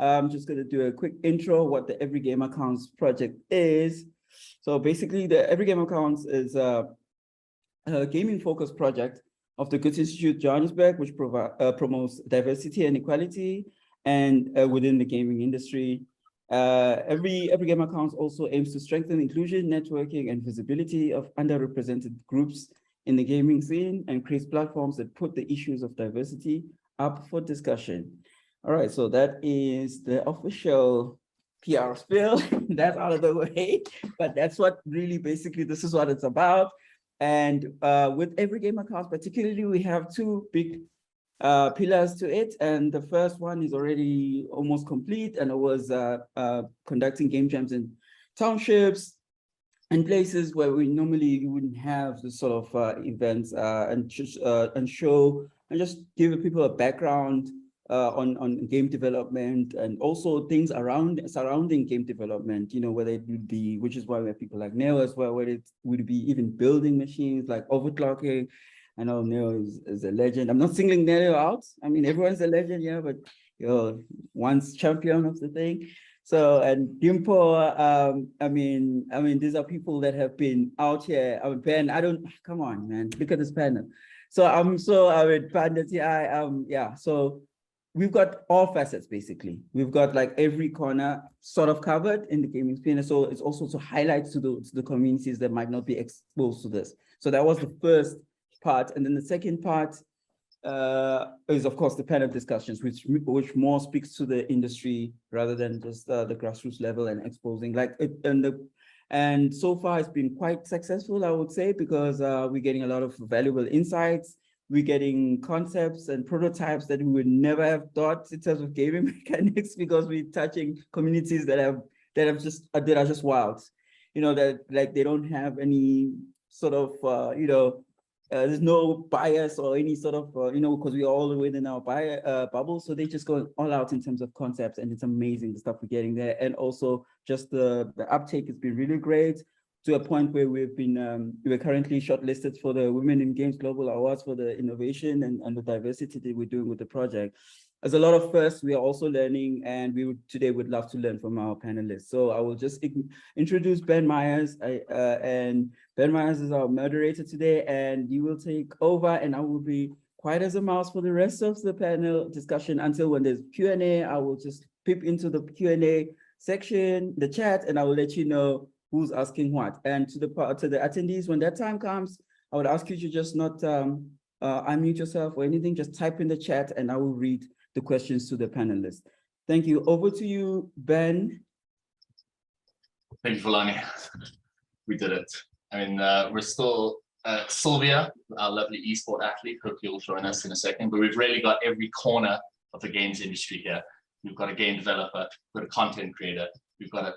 I'm just going to do a quick intro what the Every Game Accounts project is. So basically, the Every Game Accounts is a gaming-focused project of the Goethe-Institut Johannesburg, which promotes diversity and equality and within the gaming industry. Every Game Accounts also aims to strengthen inclusion, networking, and visibility of underrepresented groups in the gaming scene and creates platforms that put the issues of diversity up for discussion. All right, so that is the official PR spill. That's out of the way, but that's what really basically this is what it's about. And with Every Game Accounts, particularly, we have two big pillars to it. And the first one is already almost complete, and it was conducting game jams in townships and places where we normally wouldn't have the sort of events and show and just give people a background on game development and also things surrounding game development, you know, whether it would be, which is why we have people like Neo as well, whether it would be even building machines like overclocking. I know Neo is a legend. I'm not singling Neo out. I mean, everyone's a legend, yeah, but you know, once champion of the thing. So, and Dimpo, I mean, these are people that have been out here. I mean, Ben, come on, man, look at this panel. So I would Panda TI, yeah, so we've got all facets, basically. We've got like every corner sort of covered in the gaming scene. So it's also to highlight to the communities that might not be exposed to this. So that was the first part. And then the second part is, of course, the panel discussions, which more speaks to the industry rather than just the grassroots level and exposing. And so far, it's been quite successful, I would say, because we're getting a lot of valuable insights. We're getting concepts and prototypes that we would never have thought in terms of gaming mechanics, because we're touching communities that are just wild. You know, that like they don't have any sort of there's no bias or any sort of because we're all within our bubble, so they just go all out in terms of concepts, and it's amazing the stuff we're getting there. And also just the uptake has been really great, to a point where we're currently shortlisted for the Women in Games Global Awards for the innovation and the diversity that we're doing with the project. There's a lot of firsts we are also learning, and today would love to learn from our panelists. So I will just introduce Ben Myers, and Ben Myers is our moderator today, and you will take over, and I will be quiet as a mouse for the rest of the panel discussion until when there's Q&A. I will just peep into the Q&A section, the chat, and I will let you know who's asking what. And to the attendees, when that time comes, I would ask you to just not unmute yourself or anything, just type in the chat and I will read the questions to the panelists. Thank you. Over to you, Ben. Thank you, Fulani. We did it. I mean, we're still Sylvia, our lovely Esport athlete. Hope you'll join us in a second, but we've really got every corner of the games industry here. We've got a game developer, we've got a content creator, we've got a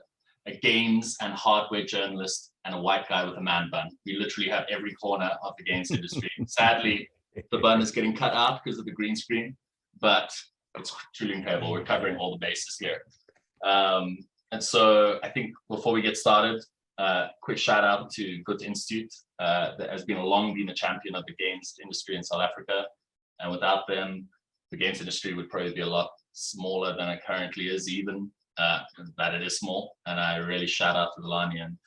games and hardware journalist, and a white guy with a man bun. We literally have every corner of the games industry. Sadly, the bun is getting cut out because of the green screen, but it's truly incredible. We're covering all the bases here. And so I think before we get started, quick shout out to Goethe-Institut that has long been a champion of the games industry in South Africa. And without them, the games industry would probably be a lot smaller than it currently is, even that it is small. And I really shout out to Delani and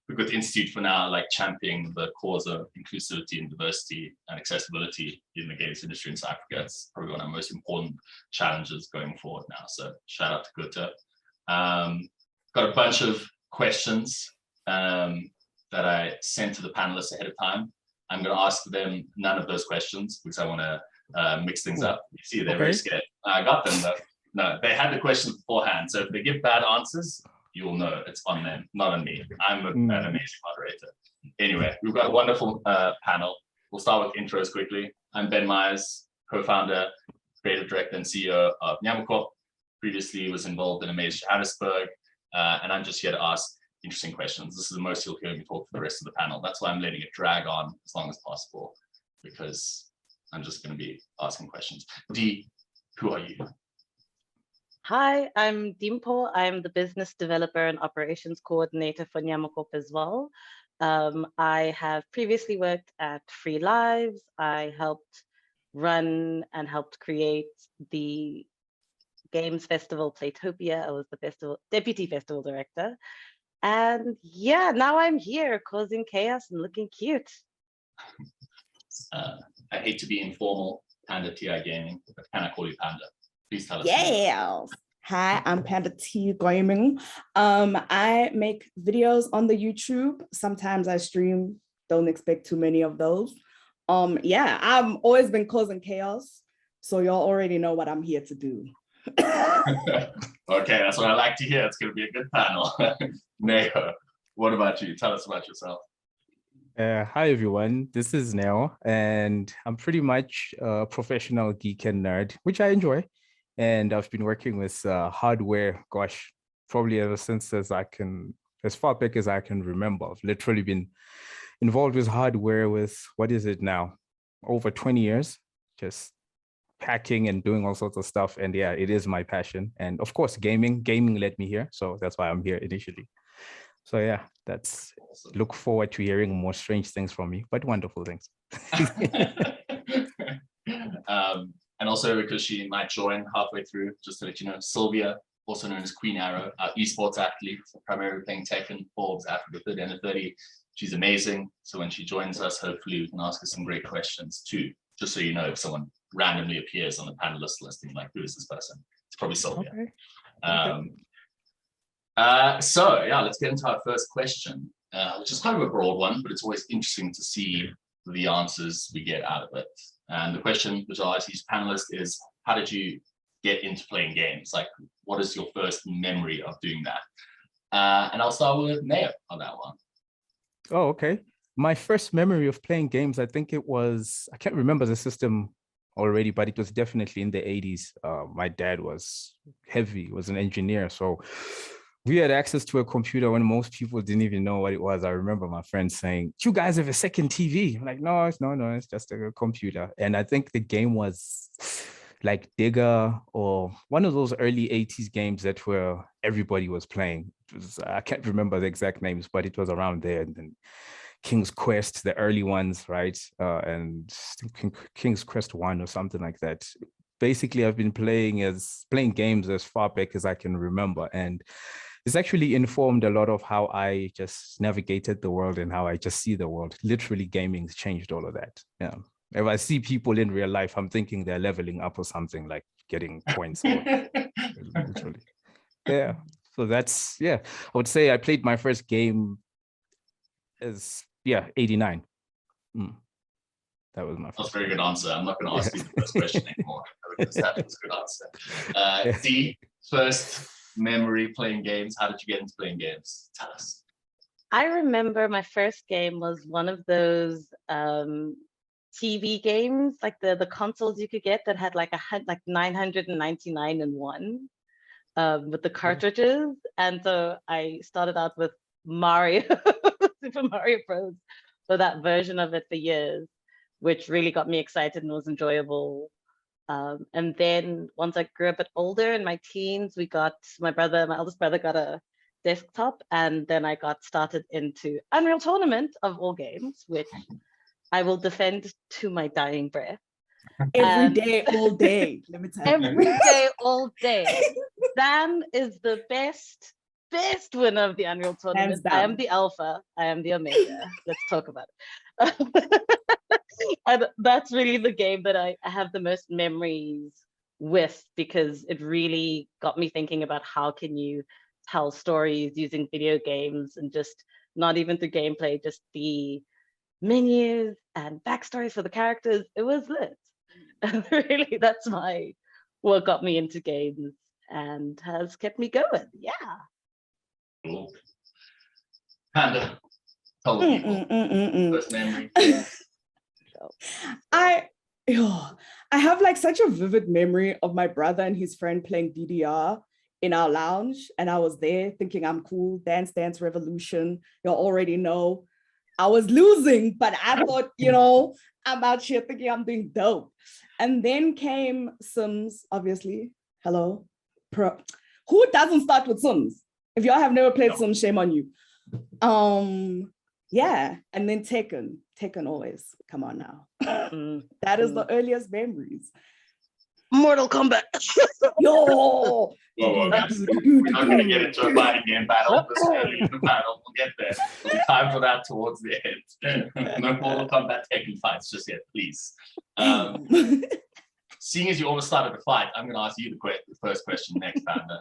the Goethe-Institut for now, like championing the cause of inclusivity and diversity and accessibility in the games industry in South Africa. It's probably one of our most important challenges going forward now. So shout out to Goethe. Got a bunch of questions that I sent to the panelists ahead of time. I'm going to ask them none of those questions because I want to mix things up. You see, they're very scared. I got them though. No, they had the questions beforehand. So if they give bad answers, you'll know it's on them, not on me. I'm an amazing moderator. Anyway, we've got a wonderful panel. We'll start with intros quickly. I'm Ben Myers, co-founder, creative director, and CEO of Nyamako. Previously was involved in Amaze Johannesburg, and I'm just here to ask interesting questions. This is the most you'll hear me talk for the rest of the panel. That's why I'm letting it drag on as long as possible, because I'm just going to be asking questions. Dee, who are you? Hi, I'm Dimpo. I'm the business developer and operations coordinator for Nyamako as well. I have previously worked at Free Lives. I helped run and helped create the games festival Playtopia. I was the deputy festival director. And yeah, now I'm here causing chaos and looking cute. I hate to be informal, Panda TI Gaming, but can I call you Panda? Please tell us. Yes. Hi, I'm Panda T Gaming. I make videos on the YouTube. Sometimes I stream. Don't expect too many of those. Yeah, I've always been causing chaos, so y'all already know what I'm here to do. Okay, that's what I like to hear. It's going to be a good panel. Neo, what about you? Tell us about yourself. Hi everyone, this is Neo, and I'm pretty much a professional geek and nerd, which I enjoy. And I've been working with hardware, gosh, probably ever since as far back as I can remember. I've literally been involved with hardware with, what is it now? Over 20 years, just hacking and doing all sorts of stuff. And yeah, it is my passion. And of course, gaming led me here. So that's why I'm here initially. So yeah, that's Awesome. Look forward to hearing more strange things from me, but wonderful things. And also because she might join halfway through, just to let you know, Sylvia, also known as Queen Arrow, our esports athlete, primarily playing Tekken, Forbes, Africa 30 under 30. She's amazing. So when she joins us, hopefully we can ask her some great questions too, just so you know if someone randomly appears on the panelist list and like, who is this person? It's probably Sylvia. Okay. So yeah, let's get into our first question, which is kind of a broad one, but it's always interesting to see the answers we get out of it. And the question which I'll ask each panelist is, how did you get into playing games? Like, what is your first memory of doing that? And I'll start with Neo on that one. Oh, okay. My first memory of playing games, I think it was, I can't remember the system already, but it was definitely in the 80s. My dad was an engineer. So we had access to a computer when most people didn't even know what it was. I remember my friends saying, "You guys have a second TV?" I'm like, no, it's just a computer. And I think the game was like Digger or one of those early 80s games that were everybody was playing. I can't remember the exact names, but it was around there. And then King's Quest, the early ones, right? And King's Quest 1 or something like that. Basically, I've been playing games as far back as I can remember. And it's actually informed a lot of how I just navigated the world and how I just see the world. Literally, gaming's changed all of that. Yeah. If I see people in real life, I'm thinking they're leveling up or something, like getting points. Literally. Yeah. So that's, yeah. I would say I played my first game as, 89. That was my first. That's a very good answer. I'm not going to ask you the first question anymore, because that was a good answer. D, first memory playing games. How did you get into playing games? Tell us. I remember my first game was one of those TV games, like the consoles you could get that had like 999 in one with the cartridges. And so I started out with Mario, Super Mario Bros. For that version of it for years, which really got me excited and was enjoyable. And then once I grew a bit older in my teens, my eldest brother got a desktop, and then I got started into Unreal Tournament of all games, which I will defend to my dying breath. Every day, all day. Let me tell you. Every day, all day. Dan is the best winner of the Unreal Tournament. I am the alpha. I am the omega. Let's talk about it. And that's really the game that I have the most memories with, because it really got me thinking about how can you tell stories using video games, and just not even through gameplay, just the menus and backstories for the characters. It was lit. And really, that's what got me into games and has kept me going. Yeah. Cool. Panda, tell the people. First memory. I have like such a vivid memory of my brother and his friend playing DDR in our lounge, and I was there thinking I'm cool. Dance Dance Revolution, you already know. I was losing, but I thought, I'm out here thinking I'm doing dope. And then came Sims, obviously. Hello. Who doesn't start with Sims? If y'all have never played Sims, shame on you. Yeah, and then Tekken always. Come on now. That is the earliest memories. Mortal Kombat. Yo. Whoa, guys, we're not going to get into a fighting game battle this early in the battle. We'll get there. There'll be time for that towards the end. No Mortal Kombat Tekken fights just yet, please. Seeing as you almost started the fight, I'm going to ask you the first question next, Panda.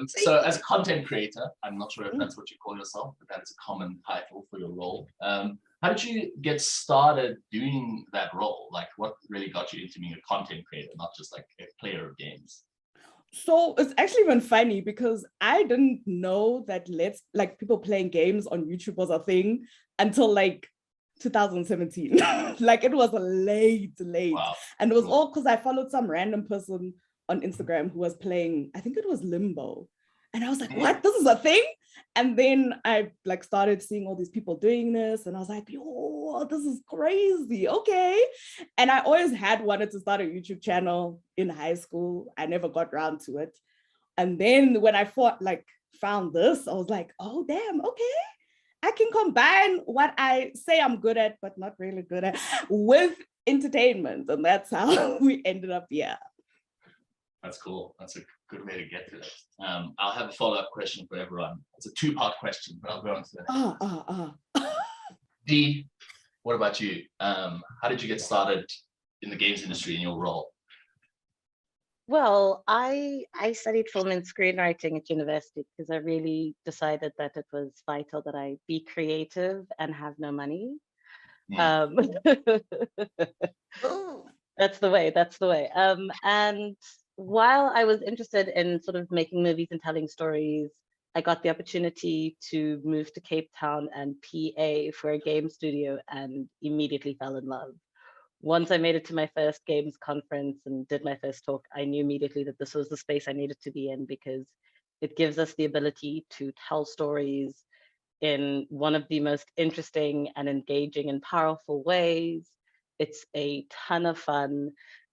So as a content creator, I'm not sure if that's what you call yourself, but that is a common title for your role. How did you get started doing that role? Like, what really got you into being a content creator, not just like a player of games? So it's actually even funny because I didn't know that people playing games on YouTube was a thing until like 2017. Like it was late. Wow. And it was all because I followed some random person on Instagram who was playing, I think it was Limbo. And I was like, what? This is a thing? And then I like started seeing all these people doing this. And I was like, yo, this is crazy. Okay. And I always had wanted to start a YouTube channel in high school. I never got around to it. And then when I found this, I was like, oh, damn, okay. I can combine what I say I'm good at, but not really good at, with entertainment. And that's how we ended up here. That's cool. That's a good way to get to it. I'll have a follow-up question for everyone. It's a two-part question, but I'll go on to the next. Dee, what about you? How did you get started in the games industry in your role? Well, I studied film and screenwriting at university because I really decided that it was vital that I be creative and have no money. That's the way. And while I was interested in sort of making movies and telling stories, I got the opportunity to move to Cape Town and PA for a game studio and immediately fell in love. Once I made it to my first games conference and did my first talk, I knew immediately that this was the space I needed to be in because it gives us the ability to tell stories in one of the most interesting and engaging and powerful ways. It's a ton of fun.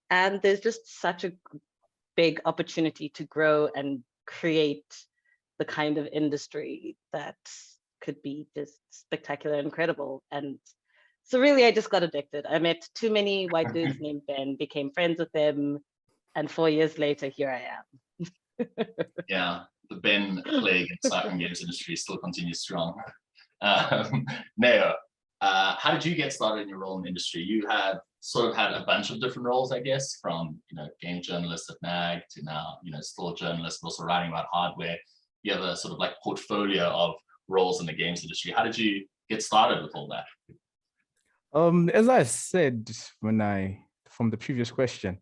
And there's just such a big opportunity to grow and create the kind of industry that could be just spectacular and incredible. And so really, I just got addicted. I met too many white dudes named Ben, became friends with them, and 4 years later, here I am. Yeah, the Ben plague inside the games industry still continues strong. Neo, how did you get started in your role in the industry? You have sort of had a bunch of different roles, I guess, from game journalist at NAG to now, still a journalist, but also writing about hardware. You have a sort of like portfolio of roles in the games industry. How did you get started with all that? As I said from the previous question,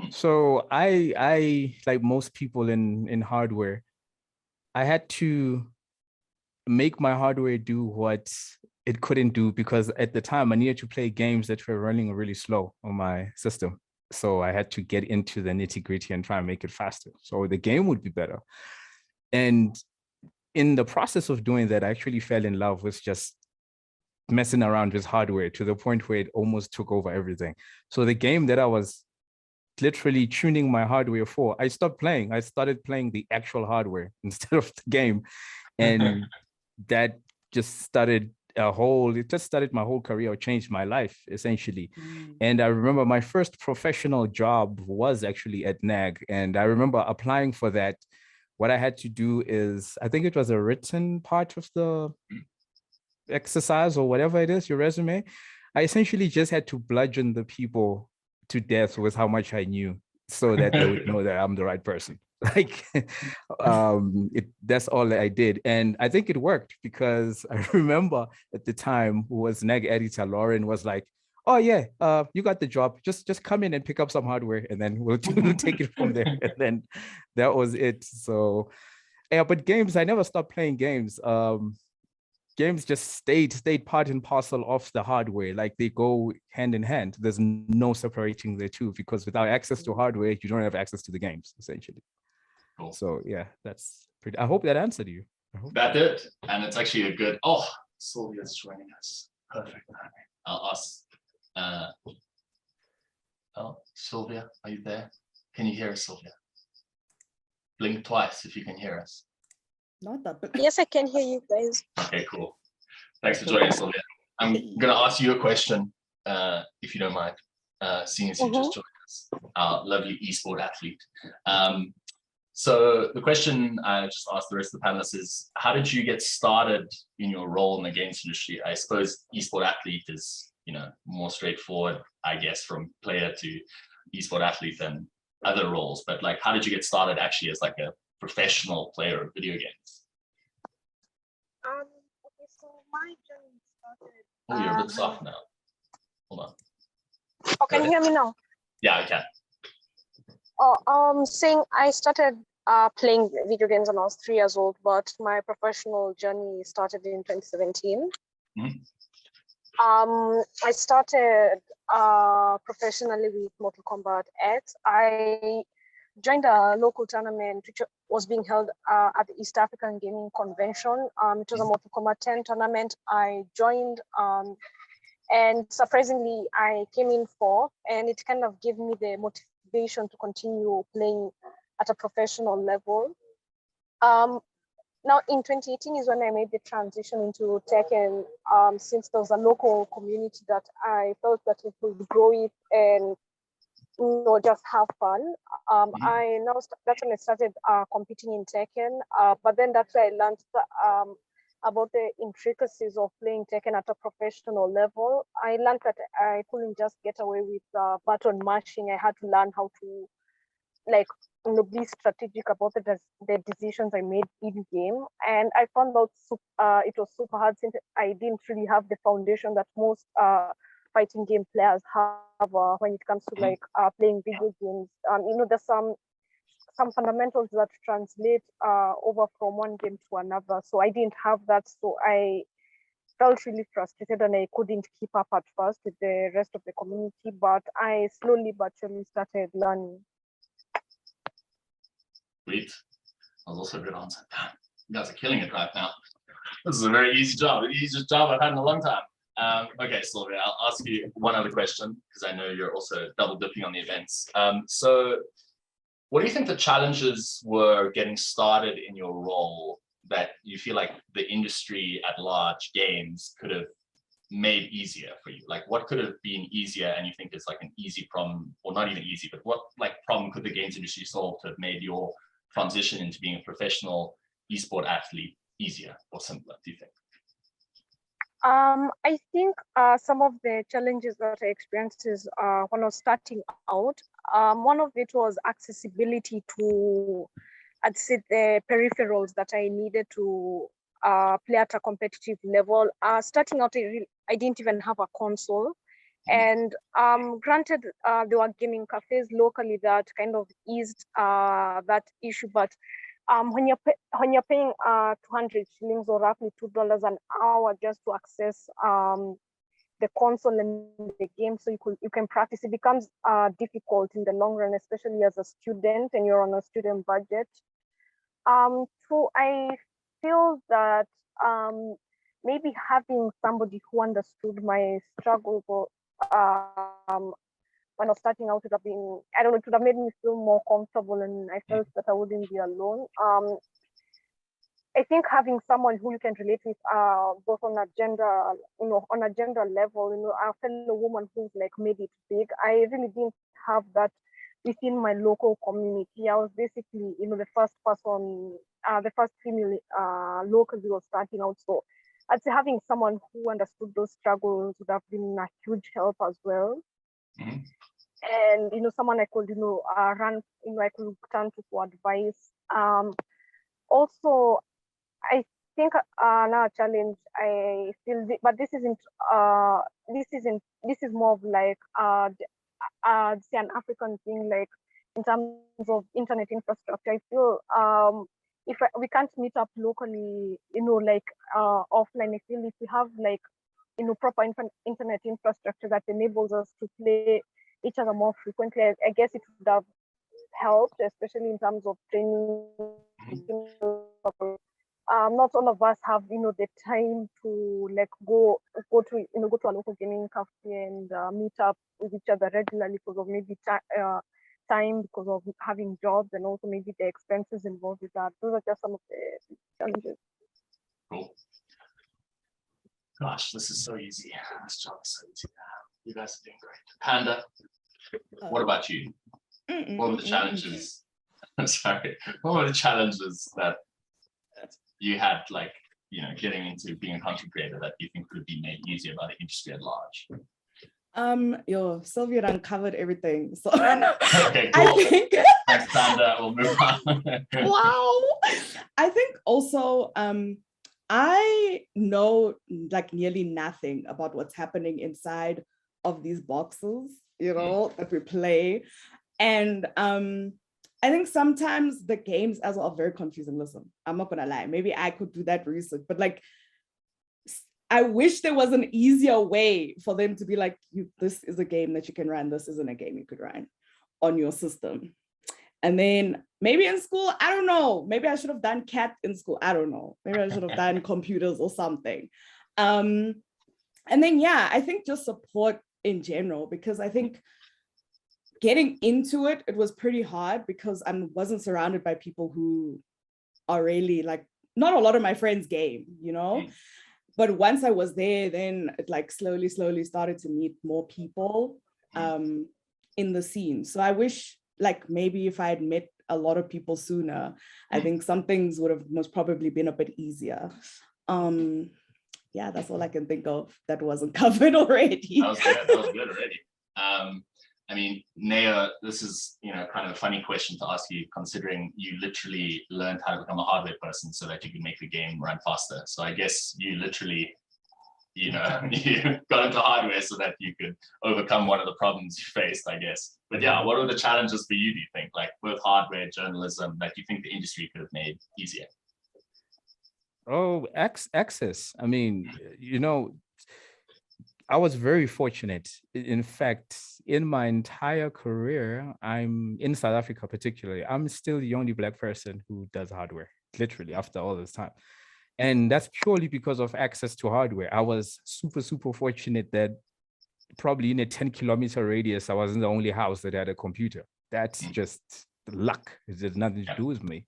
so I like most people in hardware, I had to make my hardware do what it couldn't do because at the time I needed to play games that were running really slow on my system. So I had to get into the nitty-gritty and try and make it faster so the game would be better. And in the process of doing that, I actually fell in love with just messing around with hardware to the point where it almost took over everything. So the game that I was literally tuning my hardware for, I stopped playing. I started playing the actual hardware instead of the game. And that just started my whole career, or changed my life essentially. And I remember my first professional job was actually at NAG. And I remember applying for that. What I had to do is, I think it was a written part of the exercise or whatever it is, your resume. I essentially just had to bludgeon the people to death with how much I knew so that they would know that I'm the right person. Like, that's all I did. And I think it worked because I remember at the time who was NAG editor, Lauren, was like, oh yeah, you got the job. Just come in and pick up some hardware and then we'll take it from there. And then that was it. So yeah, but games, I never stopped playing games. Games just stayed part and parcel of the hardware. Like they go hand in hand. There's no separating the two because without access to hardware, you don't have access to the games, essentially. Cool. So yeah, that's pretty, I hope that answered you. That did. And it's actually a good, Sylvia's joining us. Perfect. I'll ask. Sylvia, are you there? Can you hear us, Sylvia? Blink twice if you can hear us. Not that. Yes, I can hear you guys. Okay, cool. Thanks for joining us, Sylvia. I'm going to ask you a question. if you don't mind, seeing as you just joined us, our lovely esport athlete. So the question I just asked the rest of the panelists is, how did you get started in your role in the games industry? I suppose esport athlete is, more straightforward, I guess, from player to esport athlete than other roles. But like, how did you get started actually as like a professional player of video games? Okay, so my journey started. Oh, you're a bit soft now. Hold on. Oh, can you hear me now? Yeah, I can. Saying I started playing video games when I was 3 years old, but my professional journey started in 2017. Mm-hmm. I started professionally with Mortal Kombat X. I joined a local tournament which was being held at the East African Gaming Convention. It was a Mortal Kombat 10 tournament. I joined, and surprisingly, I came in fourth, and it kind of gave me the motivation to continue playing at a professional level. Now in 2018 is when I made the transition into Tekken, since there was a local community that I felt that it would grow it and just have fun. That's when I started competing in Tekken, but then that's where I learned about the intricacies of playing Tekken at a professional level. I learned that I couldn't just get away with button mashing. I had to learn how to be strategic about the decisions I made in game. And I found out it was super hard since I didn't really have the foundation that most fighting game players have when it comes to playing video games. There's some fundamentals that translate over from one game to another. So I didn't have that. So I felt really frustrated and I couldn't keep up at first with the rest of the community, but I slowly but surely started learning. Sweet. That was also a good answer. Damn, you guys are killing it right now. This is a very easy job, the easiest job I've had in a long time. Okay, Sylvia, I'll ask you one other question because I know you're also double dipping on the events. So what do you think the challenges were getting started in your role that you feel like the industry at large, games, could have made easier for you? Like what could have been easier and you think is like an easy problem, or not even easy, but what problem could the games industry solve to have made your transition into being a professional esport athlete easier or simpler, do you think? I think some of the challenges that I experienced is when I was starting out, one of it was accessibility to, I'd say, the peripherals that I needed to play at a competitive level. Starting out, I didn't even have a console. And granted, there were gaming cafes locally that kind of eased that issue, but when you're paying 200 shillings or roughly $2 an hour just to access the console and the game, so you can practice, it becomes difficult in the long run, especially as a student and you're on a student budget. So I feel that maybe having somebody who understood my struggle when I was starting out would have been, I don't know, it would have made me feel more comfortable and I felt that I wouldn't be alone. I think having someone who you can relate with both on a gender, on a gender level, a fellow woman who's made it big. I really didn't have that within my local community. I was basically, the first person, the first female locally was starting out. So I'd say having someone who understood those struggles would have been a huge help as well. Mm-hmm. And someone I could run, I could turn to for advice. Also, I think another challenge I feel, but this is more of say an African thing, in terms of internet infrastructure. I feel if we can't meet up locally, offline, I feel if we have proper internet infrastructure that enables us to play each other more frequently, I guess it would have helped, especially in terms of training. Not all of us have the time to go to a local gaming cafe and meet up with each other regularly because of maybe time, because of having jobs, and also maybe the expenses involved with that. Those are just some of the challenges. Cool. Gosh, this is so easy. This job is so easy. You guys are doing great. Panda, what about you? What were the challenges? I'm sorry. What were the challenges that you had, like, you know, getting into being a content creator that you think could be made easier by the industry at large? Sylvia uncovered everything. So Okay, cool. I think Thanks, Panda. We'll move on. wow. I think also I know like nearly nothing about what's happening inside of these boxes, you know, that we play. And I think sometimes the games as well are very confusing. Listen, I'm not gonna lie, maybe I could do that research, but like I wish there was an easier way for them to be like, this is a game that you can run, this isn't a game you could run on your system. And then maybe in school, I don't know, maybe I should have done CAT in school, I don't know, maybe I should have done computers or something. And then, yeah, I think just support in general, because I think getting into it, it was pretty hard because I wasn't surrounded by people who are really like, not a lot of my friends game, you know? But once I was there, then it like slowly started to meet more people in the scene. So I wish like maybe if I had met a lot of people sooner, I think some things would have most probably been a bit easier. Yeah, that's all I can think of that wasn't covered already. That was good already. I mean, Naya, this is, you know, kind of a funny question to ask you, considering you literally learned how to become a hardware person so that you can make the game run faster. So I guess you literally, you know, you got into hardware so that you could overcome one of the problems you faced, I guess. But yeah, what are the challenges for you, do you think, like both hardware, journalism, that you think the industry could have made easier? Oh, access. I mean, you know, I was very fortunate. In fact, in my entire career, I'm in South Africa particularly, I'm still the only Black person who does hardware, literally, after all this time. And that's purely because of access to hardware. I was super fortunate that probably in a 10-kilometer radius, I wasn't the only house that had a computer. That's just luck. It has nothing to do with me.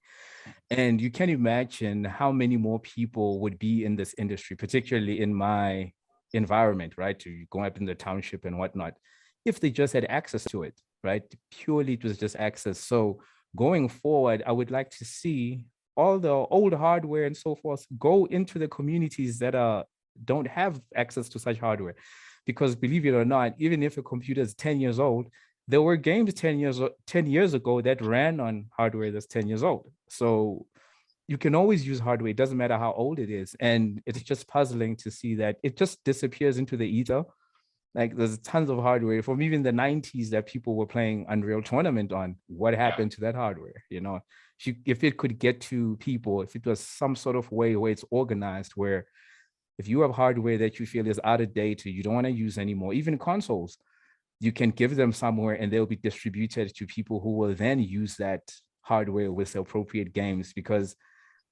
And you can imagine how many more people would be in this industry, particularly in my environment, right? To go up in the township and whatnot, if they just had access to it, right? Purely it was just access. So going forward, I would like to see all the old hardware and so forth go into the communities that don't have access to such hardware. Because believe it or not, even if a computer is 10 years old, there were games 10 years ago that ran on hardware that's 10 years old. So you can always use hardware. It doesn't matter how old it is. And it's just puzzling to see that it just disappears into the ether. Like there's tons of hardware from even the 90s that people were playing Unreal Tournament on. What happened to that hardware? You know, if it could get to people, if it was some sort of way where it's organized, where if you have hardware that you feel is out of date, you don't want to use anymore, even consoles, you can give them somewhere and they'll be distributed to people who will then use that hardware with the appropriate games. Because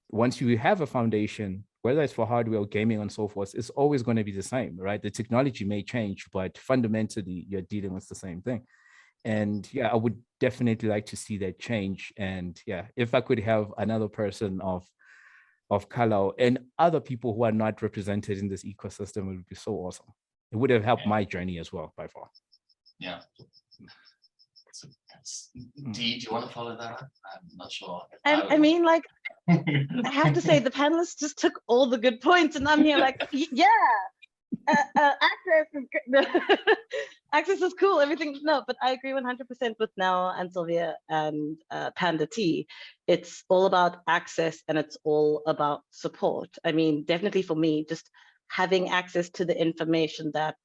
once you have a foundation, whether it's for hardware or gaming and so forth, it's always going to be the same, right? The technology may change, but fundamentally you're dealing with the same thing. And yeah, I would definitely like to see that change. And yeah, if I could have another person of color and other people who are not represented in this ecosystem, it would be so awesome. It would have helped my journey as well, by far. Yeah. Dee, do you want to follow that up? I'm not sure. I mean, like, I have to say, the panelists just took all the good points, and I'm here like, yeah, access is good. Access is cool. Everything's no, but I agree 100% with Nell and Sylvia and Panda T. It's all about access and it's all about support. I mean, definitely for me, just having access to the information that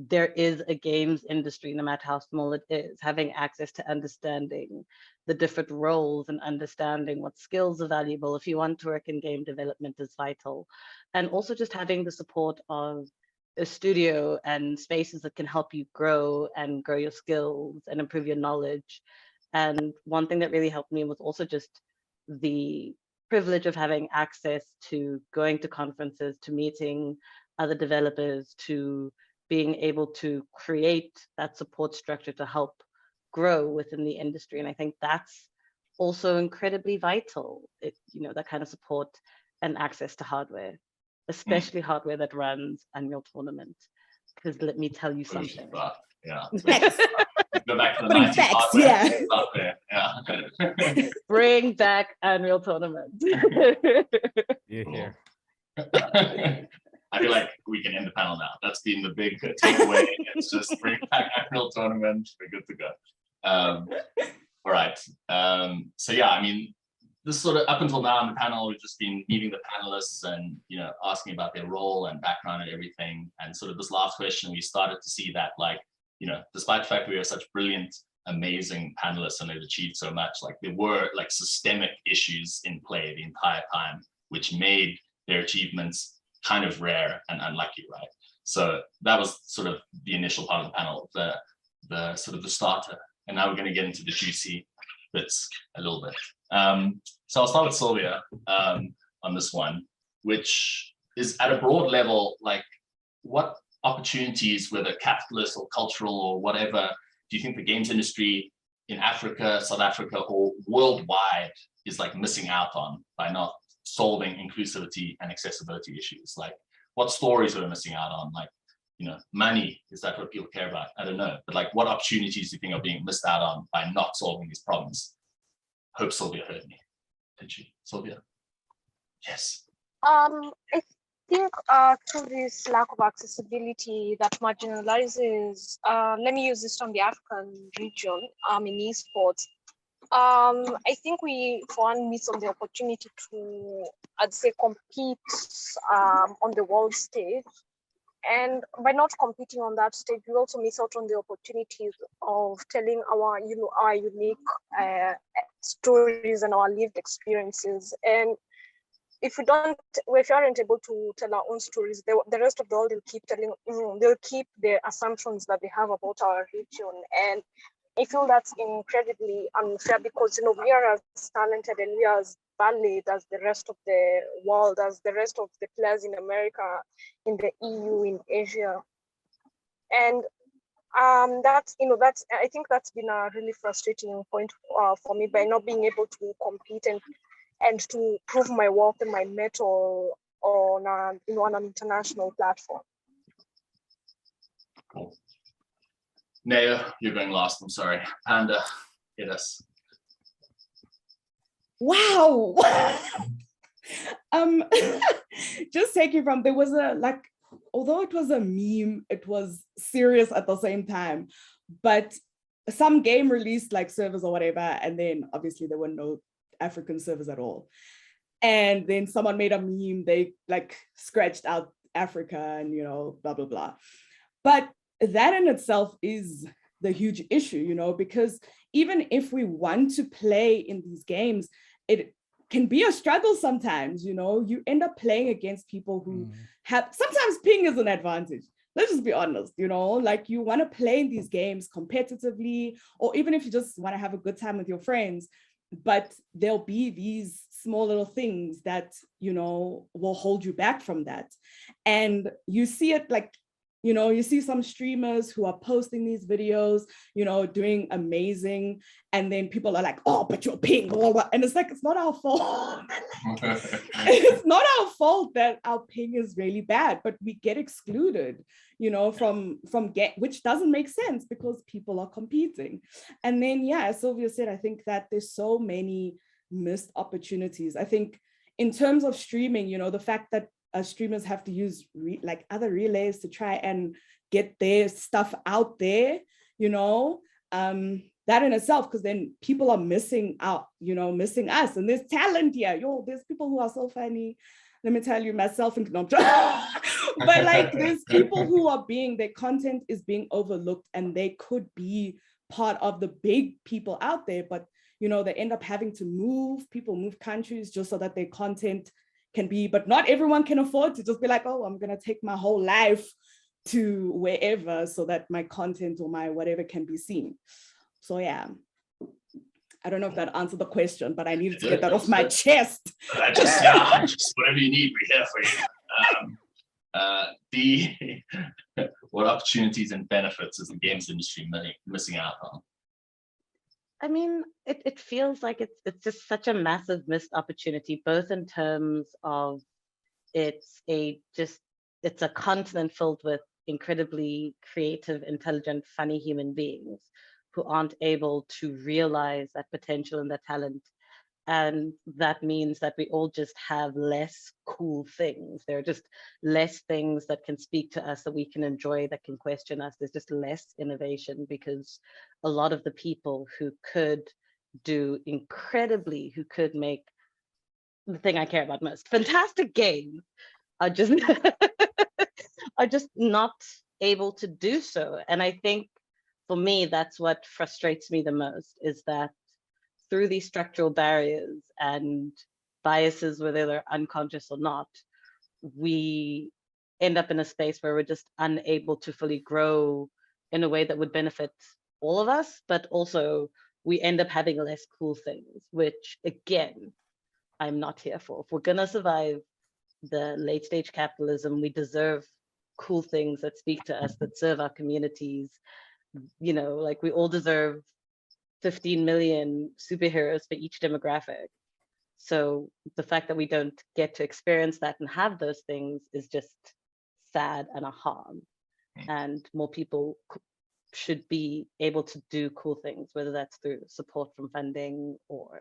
there is a games industry, no matter how small it is, having access to understanding the different roles and understanding what skills are valuable if you want to work in game development is vital. And also just having the support of a studio and spaces that can help you grow your skills and improve your knowledge. And one thing that really helped me was also just the privilege of having access to going to conferences, to meeting other developers, to being able to create that support structure to help grow within the industry. And I think that's also incredibly vital, that kind of support and access to hardware, especially hardware that runs Unreal Tournament. Because let me tell you something. Yeah. Go back to the Putting 90s facts, hardware, yeah. stuff there, yeah. Bring back Unreal Tournament. Yeah, here. I feel like we can end the panel now. That's been the big takeaway. It's just bring back Unreal Tournament. We're good to go. All right. So yeah, I mean, this sort of up until now on the panel, we've just been meeting the panelists and asking about their role and background and everything. And sort of this last question, we started to see that, like, despite the fact we are such brilliant, amazing panelists and they've achieved so much, like there were like systemic issues in play the entire time, which made their achievements kind of rare and unlucky, right? So that was sort of the initial part of the panel, the sort of the starter. And now we're going to get into the juicy bits a little bit. So I'll start with Sylvia on this one, which is at a broad level, like what opportunities, whether capitalist or cultural or whatever, do you think the games industry in Africa, South Africa, or worldwide is like missing out on by not solving inclusivity and accessibility issues? Like what stories are we missing out on? Like, money, is that what people care about? I don't know. But like what opportunities do you think are being missed out on by not solving these problems? Hope Sylvia heard me. Did she? Sylvia? Yes. I think through this lack of accessibility that marginalizes, let me use this from the African region in esports. I think we, for one, miss on the opportunity to, I'd say, compete on the world stage. And by not competing on that stage, we also miss out on the opportunities of telling our, our unique stories and our lived experiences. And if we aren't able to tell our own stories, the rest of the world will keep telling, they'll keep the assumptions that they have about our region. And I feel that's incredibly unfair because, we are as talented and we are as valued as the rest of the world, as the rest of the players in America, in the EU, in Asia. And I think that's been a really frustrating point for me, by not being able to compete and to prove my worth and my mettle on an international platform. Cool. Naya, you're going last. I'm sorry. Panda, hit us. Wow. Just taking from, there was although it was a meme, it was serious at the same time, but some game released like servers or whatever, and then obviously there were no African servers at all. And then someone made a meme, they like scratched out Africa and blah, blah, blah. But that in itself is the huge issue, because even if we want to play in these games, it can be a struggle sometimes, you end up playing against people who have, sometimes ping is an advantage. Let's just be honest, like you want to play in these games competitively, or even if you just want to have a good time with your friends, but there'll be these small little things that, will hold you back from that. And you see it like, you see some streamers who are posting these videos, doing amazing. And then people are like, oh, but you're ping, blah, blah. And it's like, it's not our fault. It's not our fault that our ping is really bad, but we get excluded, from which doesn't make sense because people are competing. And then, yeah, as Sylvia said, I think that there's so many missed opportunities. I think in terms of streaming, the fact that streamers have to use other relays to try and get their stuff out there, that in itself, because then people are missing out, missing us. And there's talent here. There's people who are so funny. Let me tell you, myself and but like there's people who are their content is being overlooked, and they could be part of the big people out there, but they end up having to move countries just so that their content can be, but not everyone can afford to just be like, oh, I'm gonna take my whole life to wherever so that my content or my whatever can be seen. So yeah, I don't know if that answered the question, but I needed to get that off my chest. Just whatever you need, we're here for you. What opportunities and benefits is the games industry missing out on? I mean, it feels like it's just such a massive missed opportunity, both in terms of it's a continent filled with incredibly creative, intelligent, funny human beings who aren't able to realize that potential and that talent. And that means that we all just have less cool things. There are just less things that can speak to us, that we can enjoy, that can question us. There's just less innovation because a lot of the people who could do incredibly, who could make the thing I care about most, fantastic games, are just are just not able to do so. And I think for me, that's what frustrates me the most, is that through these structural barriers and biases, whether they're unconscious or not, we end up in a space where we're just unable to fully grow in a way that would benefit all of us, but also we end up having less cool things, which again, I'm not here for. If we're gonna survive the late stage capitalism, we deserve cool things that speak to us, that serve our communities. You know, like we all deserve 15 million superheroes for each demographic. So the fact that we don't get to experience that and have those things is just sad and a harm. And more people should be able to do cool things, whether that's through support from funding or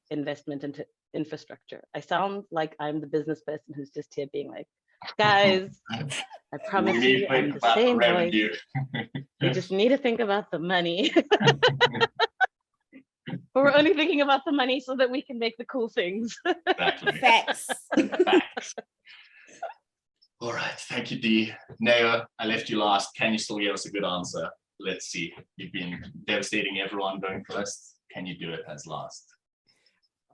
investment into infrastructure. I sound like I'm the business person who's just here being like, guys, I promise you, I'm the same voice. We just need to think about the money. But we're only thinking about the money so that we can make the cool things. Exactly. Facts. Facts. All right, thank you, Dee. Neo, I left you last. Can you still give us a good answer? Let's see. You've been devastating everyone going first. Can you do it as last?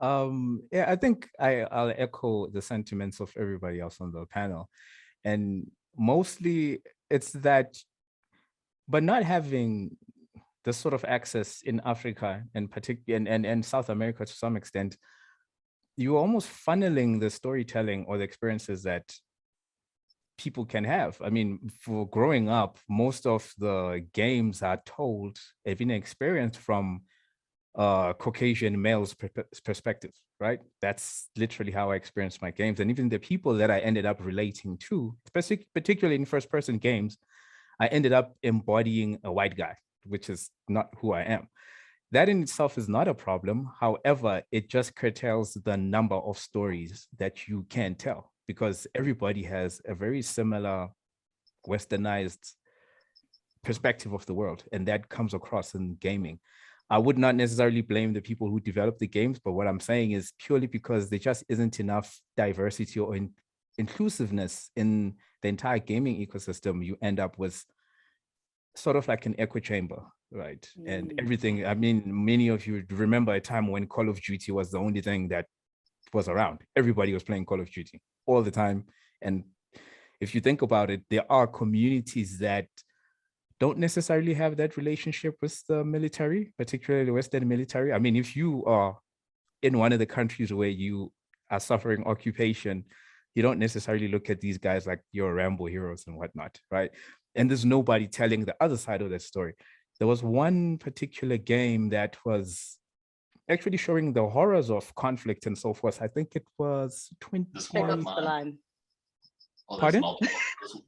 Yeah, I think I'll echo the sentiments of everybody else on the panel. And mostly it's that, but not having this sort of access in Africa and particularly and South America to some extent, you're almost funneling the storytelling or the experiences that people can have. I mean, for growing up, most of the games are told, have been experienced from Caucasian male's perspective, right? That's literally how I experienced my games. And even the people that I ended up relating to, particularly in first-person games, I ended up embodying a white guy, which is not who I am. That in itself is not a problem. However, it just curtails the number of stories that you can tell, because everybody has a very similar westernized perspective of the world, and that comes across in gaming. I would not necessarily blame the people who develop the games, but what I'm saying is purely because there just isn't enough diversity or inclusiveness in the entire gaming ecosystem. You end up with sort of like an echo chamber, right? And everything, I mean, many of you remember a time when Call of Duty was the only thing that was around. Everybody was playing Call of Duty all the time. And if you think about it, there are communities that don't necessarily have that relationship with the military, particularly the Western military. I mean, if you are in one of the countries where you are suffering occupation, you don't necessarily look at these guys like you're Rambo heroes and whatnot, right? And there's nobody telling the other side of that story. There was one particular game that was actually showing the horrors of conflict and so forth. I think it was 20. The line. Oh, Pardon?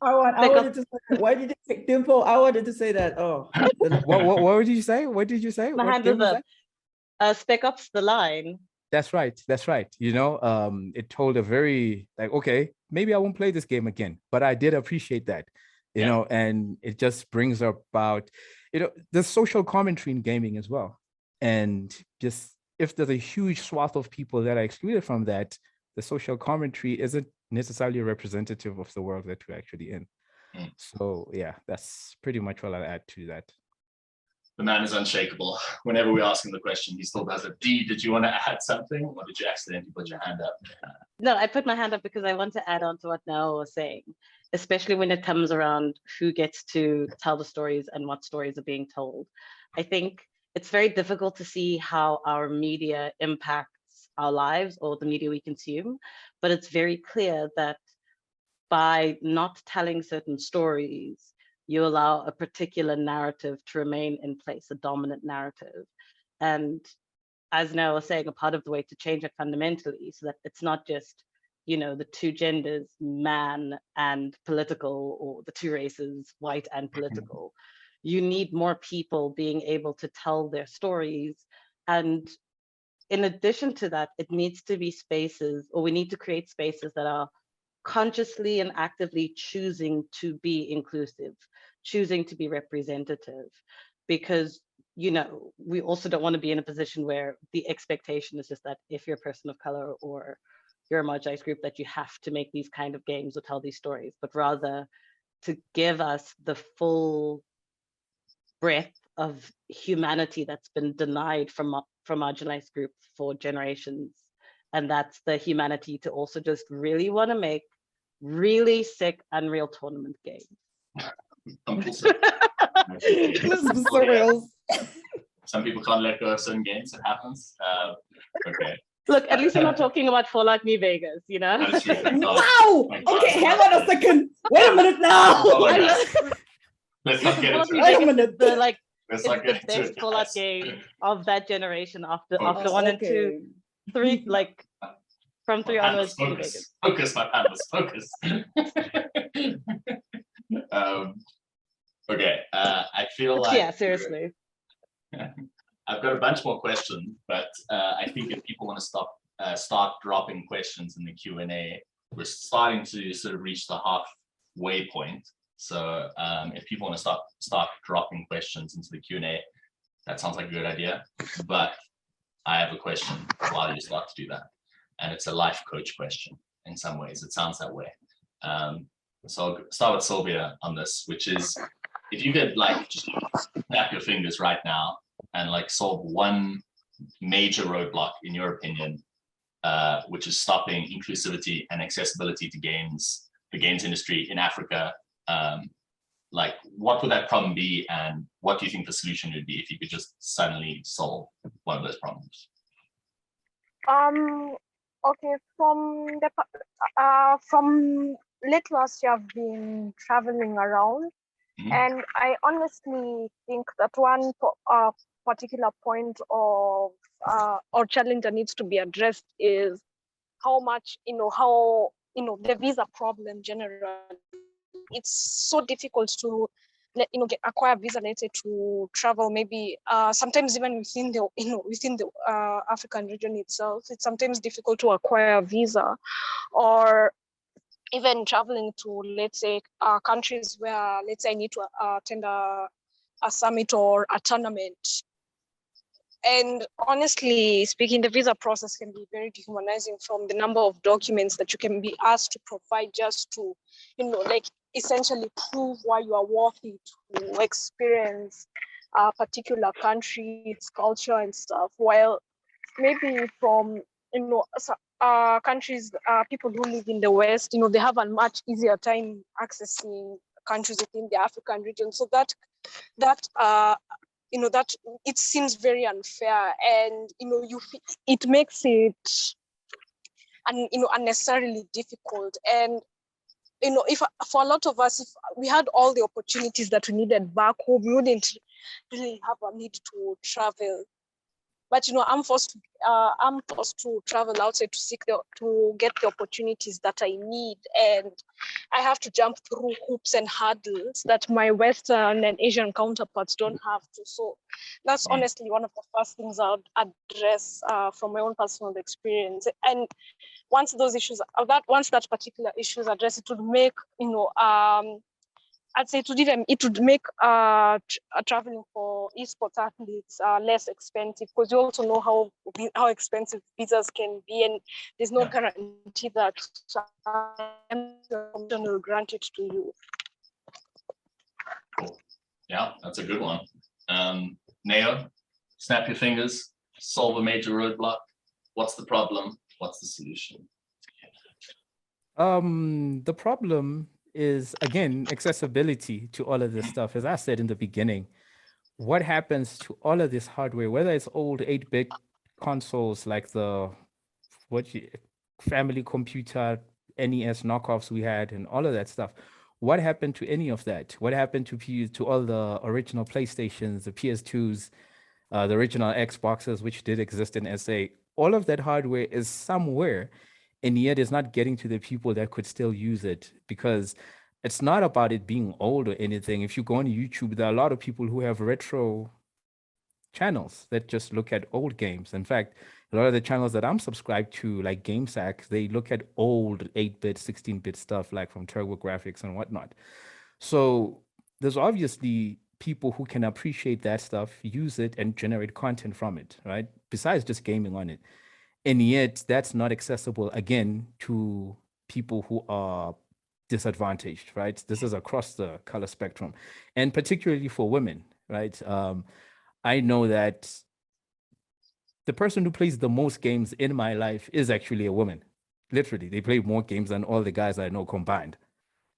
I wanted to say that. Why did you say Dimple? I wanted to say that. Oh, what did you say? What did you say? My What hand game was was up. that? Spec Ops: The Line. That's right. That's right. You know, it told a very like, okay, maybe I won't play this game again, but I did appreciate that, you know, and it just brings about, you know, the social commentary in gaming as well. And just if there's a huge swath of people that are excluded from that, the social commentary isn't necessarily representative of the world that we're actually in. So yeah, that's pretty much what I'll add to that. The man is unshakable. Whenever we ask him the question, he still does it. Dee, did you want to add something, or did you accidentally put your hand up? No, I put my hand up because I want to add on to what Noah was saying, especially when it comes around who gets to tell the stories and what stories are being told. I think it's very difficult to see how our media impacts our lives or the media we consume, but it's very clear that by not telling certain stories, you allow a particular narrative to remain in place, a dominant narrative. And as Noah was saying, a part of the way to change it fundamentally so that it's not just you know, the two genders, man and political, or the two races, white and political. You need more people being able to tell their stories. And in addition to that, it needs to be spaces, or we need to create spaces that are consciously and actively choosing to be inclusive, choosing to be representative, because, you know, we also don't want to be in a position where the expectation is just that if you're a person of color or you're a marginalized group, that you have to make these kind of games or tell these stories, but rather to give us the full breadth of humanity that's been denied from marginalized groups for generations. And that's the humanity to also just really want to make really sick Unreal Tournament games. This is surreal. Some people can't let go of certain games. It happens. Okay. Look, at least I'm not talking about Fallout New Vegas, you know? That's true. Wow. Okay, hang on a second. Wait a minute now. Oh my God. Let's not get Fallout into New it. Wait a Vegas minute. is the, like, Let's it's not the get into best it. Fallout guys. game of that generation after Oh, one and okay. two, three, like from three My onwards. pandas, New Vegas. focus, my pandas, focus. Okay, I feel like Yeah, seriously. I've got a bunch more questions, but I think if people want to start dropping questions in the Q&A, we're starting to sort of reach the halfway point. So if people want to start dropping questions into the Q&A, that sounds like a good idea. But I have a question while you start to do that. And it's a life coach question in some ways. It sounds that way. So I'll start with Sylvia on this, which is, if you could like just snap your fingers right now and like solve one major roadblock in your opinion, which is stopping inclusivity and accessibility to games, the games industry in Africa, like what would that problem be, and what do you think the solution would be if you could just suddenly solve one of those problems? Okay, from late last year, I've been traveling around, and I honestly think that one particular point of or challenge that needs to be addressed is how much, the visa problem generally. It's so difficult to acquire visa, let's say, to travel, maybe sometimes even within the African region itself. It's sometimes difficult to acquire a visa, or even traveling to, let's say, countries where, let's say, I need to attend a summit or a tournament. And honestly speaking, the visa process can be very dehumanizing, from the number of documents that you can be asked to provide just to, like, essentially prove why you are worthy to experience a particular country's culture and stuff. While maybe from, countries, people who live in the West, they have a much easier time accessing countries within the African region. So that it seems very unfair, and it makes it unnecessarily difficult. And if for a lot of us, if we had all the opportunities that we needed back home, we wouldn't really have a need to travel. But I'm forced to travel outside to get the opportunities that I need, and I have to jump through hoops and hurdles that my Western and Asian counterparts don't have to. So that's honestly one of the first things I'll address from my own personal experience. And once that particular issue is addressed, it would make I'd say it would make traveling for esports athletes less expensive, because you also know how expensive visas can be, and there's no guarantee that will grant it to you. Cool. Yeah, that's a good one. Neo, snap your fingers, solve a major roadblock. What's the problem? What's the solution? The problem is, again, accessibility to all of this stuff. As I said in the beginning, what happens to all of this hardware, whether it's old 8-bit consoles like the family computer, NES knockoffs we had, and all of that stuff? What happened to any of that? What happened to all the original PlayStations, the PS2s, the original Xboxes, which did exist in SA? All of that hardware is somewhere. and yet it's not getting to the people that could still use it, because it's not about it being old or anything. If you go on YouTube, there are a lot of people who have retro channels that just look at old games. In fact, a lot of the channels that I'm subscribed to, like GameSack, they look at old 8-bit, 16-bit stuff, like from TurboGrafx and whatnot. So there's obviously people who can appreciate that stuff, use it, and generate content from it, right? Besides just gaming on it. And yet that's not accessible, again, to people who are disadvantaged, right? This is across the color spectrum, and particularly for women, right? I know that the person who plays the most games in my life is actually a woman. Literally, they play more games than all the guys I know combined,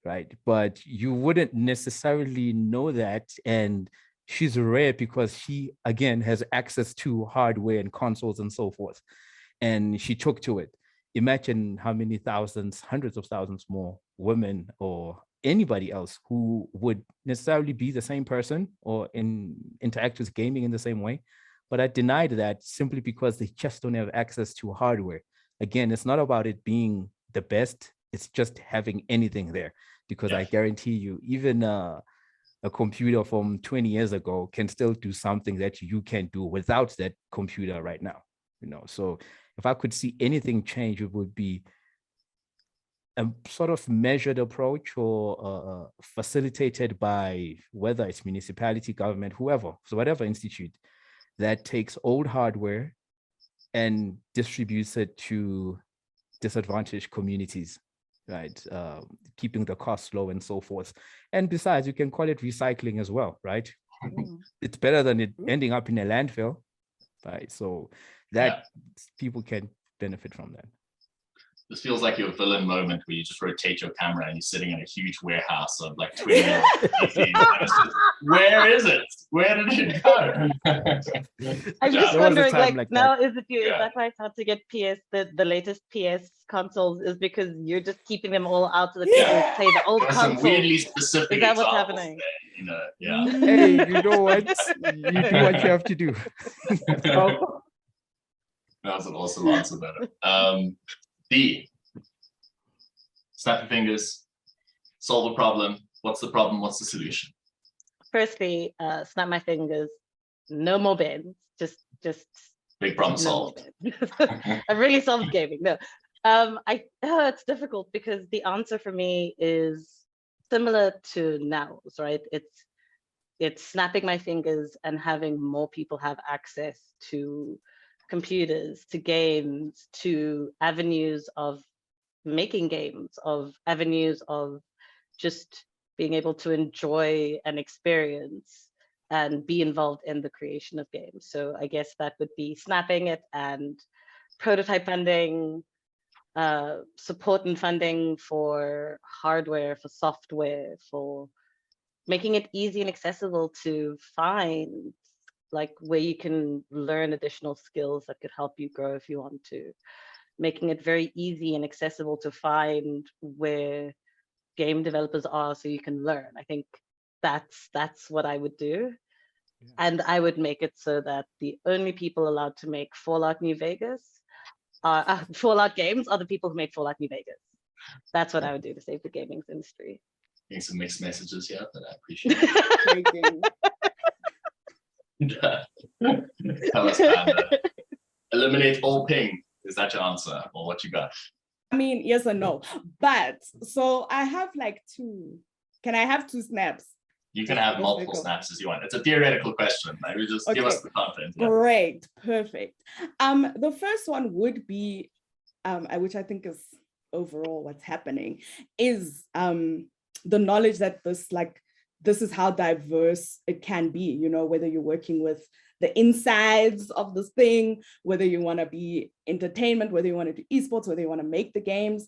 right? But you wouldn't necessarily know that. And she's rare because she, again, has access to hardware and consoles and so forth. And she took to it. Imagine how many thousands, hundreds of thousands more women or anybody else who would necessarily be the same person or interact with gaming in the same way, but I denied that simply because they just don't have access to hardware. Again, it's not about it being the best, it's just having anything there, because I guarantee you, even a computer from 20 years ago can still do something that you can't do without that computer right now, you know. So if I could see anything change, it would be a sort of measured approach, or facilitated by whether it's municipality, government, whoever, so whatever institute that takes old hardware and distributes it to disadvantaged communities, right? Keeping the costs low and so forth. And besides, you can call it recycling as well, right? It's better than it ending up in a landfill, right? So that people can benefit from that. This feels like your villain moment where you just rotate your camera and you're sitting in a huge warehouse of like 20 years. Where is it? Where did it go? I'm just wondering, like now, that. is it you? Is that why it's hard to get the latest PS consoles? Is because you're just keeping them all out so that people play the old consoles? Weirdly specific. Is that what's happening? There, you know, yeah. Hey, you know what? You do what you have to do. That was an awesome answer, better. D. Snap your fingers, solve a problem. What's the problem? What's the solution? Firstly, snap my fingers. No more bins. Just big problem solved. I really solved gaming. No, it's difficult because the answer for me is similar to Now's, right? It's snapping my fingers and having more people have access to computers, to games, to avenues of making games, of avenues of just being able to enjoy an experience and be involved in the creation of games. So I guess that would be snapping it and prototype funding, support and funding for hardware, for software, for making it easy and accessible to find, like where you can learn additional skills that could help you grow if you want to. Making it very easy and accessible to find where game developers are so you can learn. I think that's what I would do. Yeah. And I would make it so that the only people allowed to make Fallout New Vegas Fallout games are the people who make Fallout New Vegas. That's what I would do to save the gaming industry. Getting some mixed messages here, but I appreciate it. Tell us, Panda. Eliminate all ping. Is that your answer, or what you got? I mean, yes and no. But so I have like two. Can I have two snaps? You can have multiple snaps as you want. It's a theoretical question. Maybe just give us the content. Yeah. Great, perfect. The first one would be, which I think is overall what's happening, is the knowledge that this is how diverse it can be, you know, whether you're working with the insides of this thing, whether you want to be entertainment, whether you want to do esports, whether you want to make the games.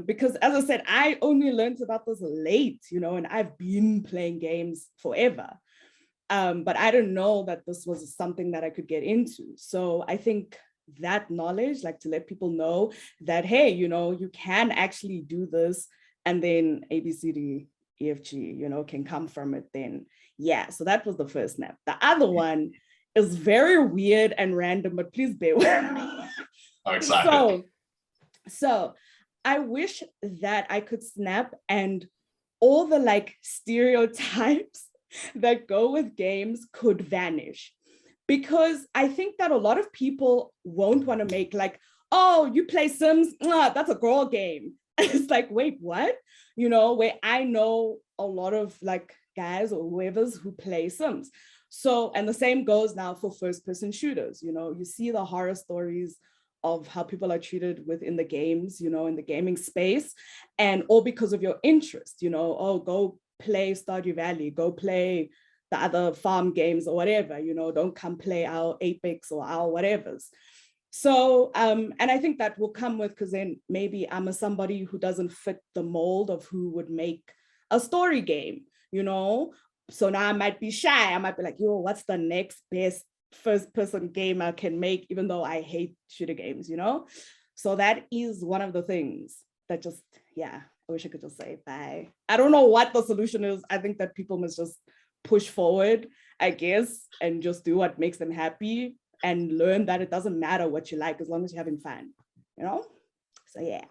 Because as I said, I only learned about this late, you know, and I've been playing games forever. But I didn't know that this was something that I could get into. So I think that knowledge, like to let people know that, hey, you know, you can actually do this, and then ABCD, EFG, you know, can come from it then. Yeah, so that was the first snap. The other one is very weird and random, but please bear with me. I'm excited. So So I wish that I could snap and all the like stereotypes that go with games could vanish. Because I think that a lot of people won't want to make like, oh, you play Sims, that's a girl game. It's like, wait, what? You know, where I know a lot of like guys or whoever's who play Sims. So, and the same goes now for first person shooters. You know, you see the horror stories of how people are treated within the games, you know, in the gaming space, and all because of your interest, you know, oh, go play Stardew Valley, go play the other farm games or whatever, you know, don't come play our Apex or our whatevers. So, and I think that will come with, because then maybe I'm somebody who doesn't fit the mold of who would make a story game, you know? So now I might be shy. I might be like, yo, what's the next best first person game I can make, even though I hate shooter games, you know? So that is one of the things that just, yeah, I wish I could just say bye. I don't know what the solution is. I think that people must just push forward, I guess, and just do what makes them happy and learn that it doesn't matter what you like as long as you're having fun, you know? So yeah.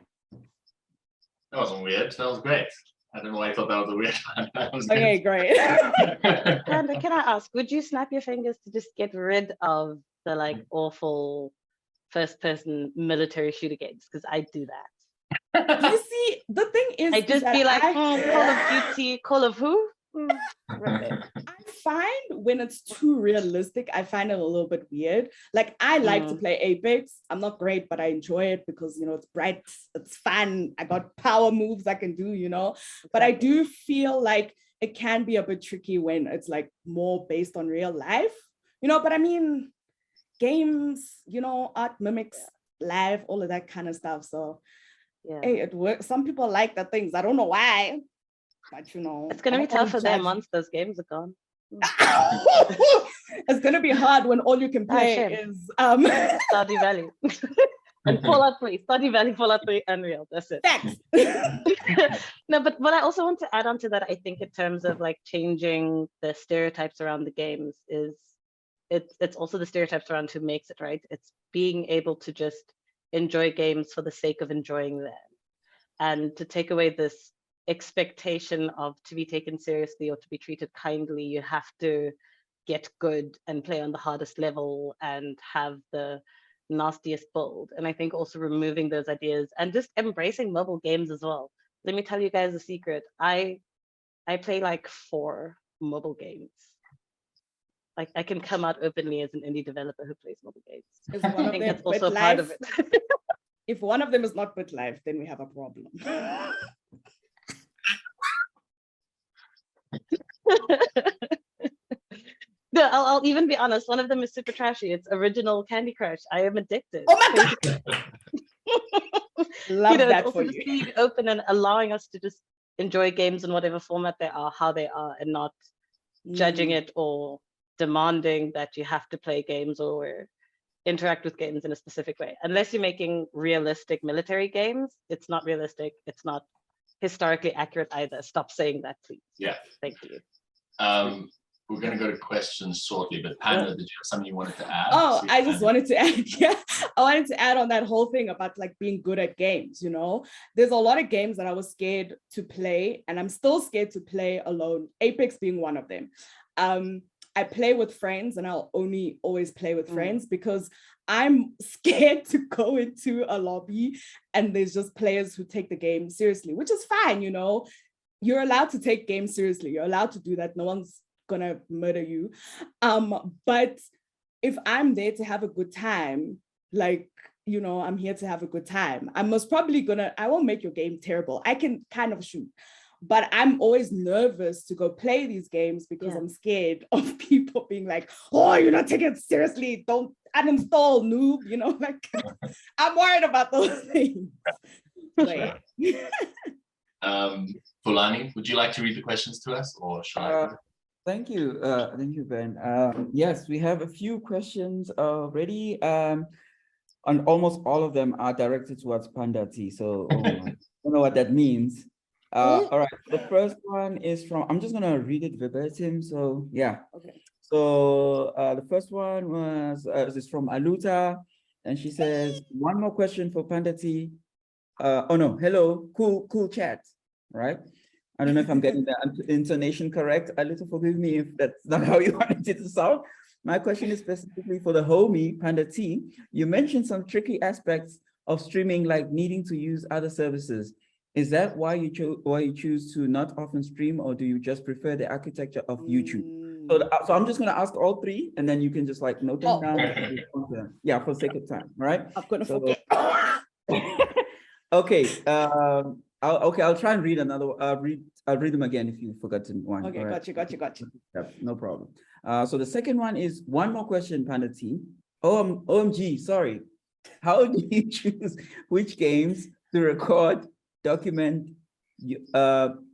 That wasn't weird. That was great. I don't know why I thought that was a weird one. That was Okay, good. great. And can I ask, would you snap your fingers to just get rid of the like awful first person military shooter games? Because I do that. You see, the thing is, I is just that be like, Call of Duty, Call of who? I find when it's too realistic, I find it a little bit weird. Like I like to play Apex. I'm not great, but I enjoy it because, you know, it's bright, it's fun. I got power moves I can do, you know, but I do feel like it can be a bit tricky when it's like more based on real life, you know, but I mean, games, you know, art mimics life, all of that kind of stuff. So Yeah. hey, it works. Some people like the things. I don't know why. But you know, It's gonna be tough for them once those games are gone. It's gonna be hard when all you can play is Stardew Valley. And Fallout 3, Stardew Valley, Fallout 3, Unreal. That's it. Thanks. No, but what I also want to add on to that, I think in terms of like changing the stereotypes around the games is it's also the stereotypes around who makes it, right? It's being able to just enjoy games for the sake of enjoying them, and to take away this expectation of to be taken seriously or to be treated kindly, you have to get good and play on the hardest level and have the nastiest build. And I think also removing those ideas and just embracing mobile games as well. Let me tell you guys a secret. I play like 4 mobile games. Like I can come out openly as an indie developer who plays mobile games. I think that's also a part of it. If one of them is not BitLife, then we have a problem. No, I'll even be honest. One of them is super trashy. It's original Candy Crush. I am addicted. Oh my God. Love that for you. Just being open and allowing us to just enjoy games in whatever format they are, how they are, and not judging it or demanding that you have to play games or interact with games in a specific way. Unless you're making realistic military games, it's not realistic. It's not historically accurate either. Stop saying that, please. Yeah. Thank you. We're going to go to questions shortly, but Panda, did you have something you wanted to add? Oh, I just wanted to add, I wanted to add on that whole thing about like being good at games, you know? There's a lot of games that I was scared to play, and I'm still scared to play alone, Apex being one of them. I play with friends, and I'll only always play with friends because I'm scared to go into a lobby and there's just players who take the game seriously, which is fine, you know? You're allowed to take games seriously. You're allowed to do that. No one's gonna murder you. But if I'm there to have a good time, like, you know, I'm here to have a good time, I won't make your game terrible. I can kind of shoot, but I'm always nervous to go play these games because I'm scared of people being like, oh, you're not taking it seriously, don't uninstall, noob, you know, like I'm worried about those things. Sure. Fulani, would you like to read the questions to us, or shall I? Thank you, Ben. Yes, we have a few questions already. And almost all of them are directed towards Panda T. So I don't know what that means. All right, the first one is from, I'm just gonna read it verbatim. So yeah. Okay. So the first one was is from Aluta, and she says, one more question for Panda T. oh no, hello, cool chat, right? I don't know if I'm getting the intonation correct. A little forgive me if that's not how you wanted it to sound. My question is specifically for the homie, Panda T. You mentioned some tricky aspects of streaming, like needing to use other services. Is that why you choose to not often stream, or do you just prefer the architecture of YouTube? So I'm just going to ask all three, and then you can just like note them down. Yeah, for the sake of time, all right? I'm gonna forget. Okay, I'll try and read another. I'll read them again if you forgot to one. Okay, right? got you. Yeah, no problem. So the second one is one more question, Panda team. OMG, sorry. How do you choose which games to record, document,